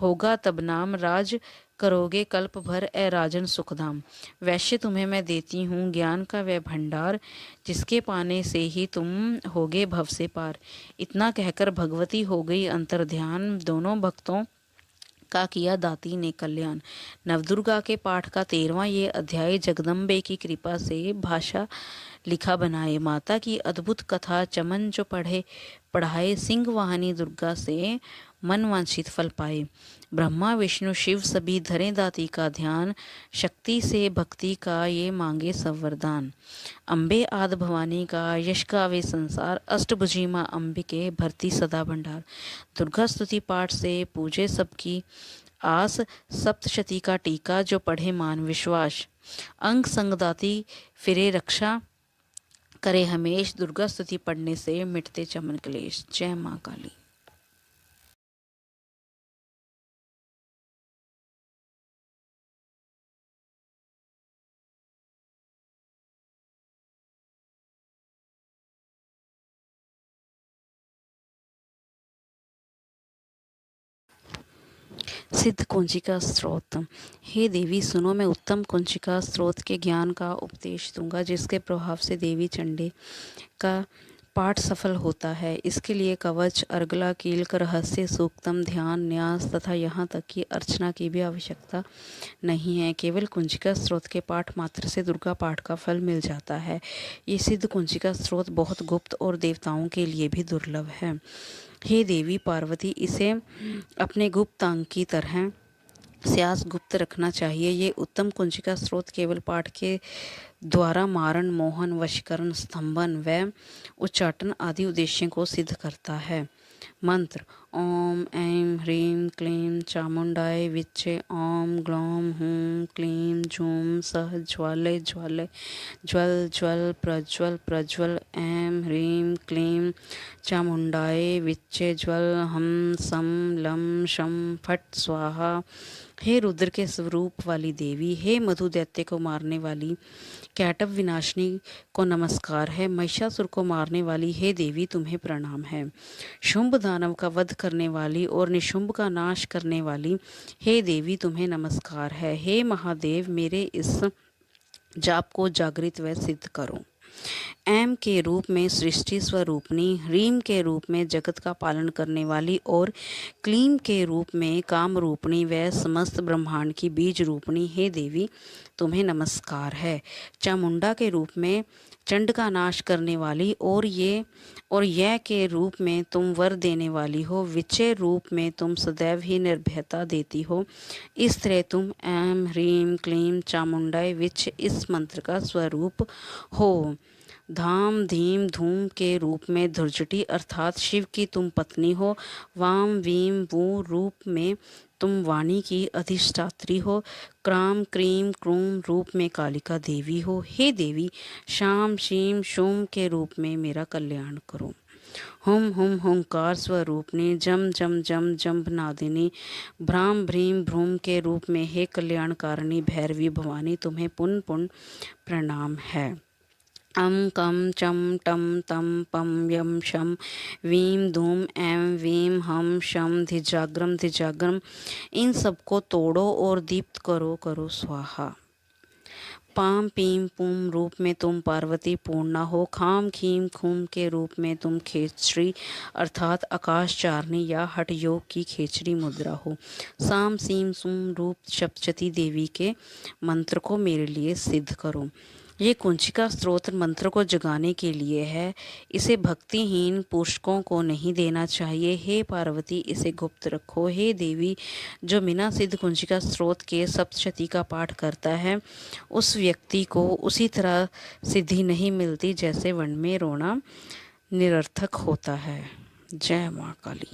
होगा तब नाम, राज करोगे कल्प भर ए राजन सुखधाम। वैश्य तुम्हें मैं देती हूँ ज्ञान का वह भंडार, जिसके पाने से ही तुम होगे भव से पार। इतना कहकर भगवती हो गई अंतर्ध्यान, दोनों भक्तों का किया दाती ने कल्याण। नवदुर्गा के पाठ का 13वां ये अध्याय जगदम्बे की कृपा से भाषा लिखा बनाए। माता की अद्भुत कथा चमन जो पढ़ाए, सिंह वाहनी दुर्गा से मन वांछित फल पाए। ब्रह्मा विष्णु शिव सभी धरे दाती का ध्यान, शक्ति से भक्ति का ये मांगे सब वरदान। अम्बे आद भवानी का यश गावे संसार, अष्टभुजी माँ अंबिके भरती सदा भंडार। दुर्गा स्तुति पाठ से पूजे सबकी आस, सप्तशती का टीका जो पढ़े मान विश्वास। अंग संगदाती फिरे रक्षा करे हमेश, दुर्गा स्तुति पढ़ने से मिटते चमन क्लेश। जय माँ काली। सिद्ध कुंजिका स्त्रोत। हे देवी सुनो, मैं उत्तम कुंजिका स्त्रोत के ज्ञान का उपदेश दूंगा, जिसके प्रभाव से देवी चंडी का पाठ सफल होता है। इसके लिए कवच, अर्गला, कीलक, रहस्य, सूक्तम, ध्यान, न्यास तथा यहाँ तक कि अर्चना की भी आवश्यकता नहीं है। केवल कुंजिका स्त्रोत के पाठ मात्र से दुर्गा पाठ का फल मिल जाता है। ये सिद्ध कुंजिका स्त्रोत बहुत गुप्त और देवताओं के लिए भी दुर्लभ है। हे देवी पार्वती, इसे अपने गुप्तांग की तरह स्यास गुप्त रखना चाहिए। ये उत्तम कुंजिका स्त्रोत केवल पाठ के द्वारा मारण, मोहन, वशीकरण, स्तंभन व उच्चाटन आदि उद्देश्यों को सिद्ध करता है। मंत्र। ओम ऐं ह्रीं क्लीं चामुंडाय विच्चे, ओम ग्लौम हूं क्लीं जूं सः ज्वालय ज्वालय ज्वल ज्वल प्रज्वल प्रज्वल। ऐं ह्रीं क्लीं चामुंडाय विच्चे ज्वल हम सम लं शम फट स्वाहा। हे रुद्र के स्वरूप वाली देवी, हे मधु दैत्य को मारने वाली, कैटव विनाशिनी को नमस्कार है। महिषासुर को मारने वाली हे देवी तुम्हें प्रणाम है। शुंभ दानव का वध करने वाली और निशुंभ का नाश करने वाली हे देवी तुम्हें नमस्कार है। हे महादेव, मेरे इस जाप को जागृत व सिद्ध करो। ऐम के रूप में सृष्टि स्वरूपनी, ह्रीम के रूप में जगत का पालन करने वाली और क्लीम के रूप में काम रूपणी व समस्त ब्रह्मांड की बीज रूपणी हे देवी तुम्हें नमस्कार है। चामुंडा के रूप में चंड का नाश करने वाली और यह के रूप में तुम वर देने वाली हो। विचय रूप में तुम सदैव ही निर्भयता देती हो। इस तरह तुम ऐम ह्रीम क्लीम चामुंडाय विच इस मंत्र का स्वरूप हो। धाम धीम धूम के रूप में धुर्जटी अर्थात शिव की तुम पत्नी हो। वाम वीम वू रूप में तुम वाणी की अधिष्ठात्री हो। क्राम क्रीम क्रूम रूप में कालिका देवी हो। हे देवी, शाम शीम शुम के रूप में मेरा कल्याण करो। हुम हुम हुंकार स्वरूपनी, जम जम जम जम्भ नादिनी, भ्राम भ्रीम भ्रूम के रूप में हे कल्याणकारिणी भैरवी भवानी तुम्हें पुन पुन प्रणाम है। अम कम चम टम तम पम यम शम वीम धूम ऐं वीम हम शम धिजाग्रम। इन सबको तोड़ो और दीप्त करो स्वाहा। पाम पीम पुम रूप में तुम पार्वती पूर्णा हो। खाम खीम खूम के रूप में तुम खेचरी अर्थात आकाश चारणी या हठ योग की खेचरी मुद्रा हो। साम सीम सुम रूप सप्तशती देवी के मंत्र को मेरे लिए सिद्ध करो। ये कुंजिका स्त्रोत्र मंत्र को जगाने के लिए है। इसे भक्तिहीन पुरुषों को नहीं देना चाहिए। हे पार्वती, इसे गुप्त रखो। हे देवी, जो बिना सिद्ध कुंजिका स्त्रोत के सप्तशती का पाठ करता है, उस व्यक्ति को उसी तरह सिद्धि नहीं मिलती जैसे वन में रोना निरर्थक होता है। जय माँ काली।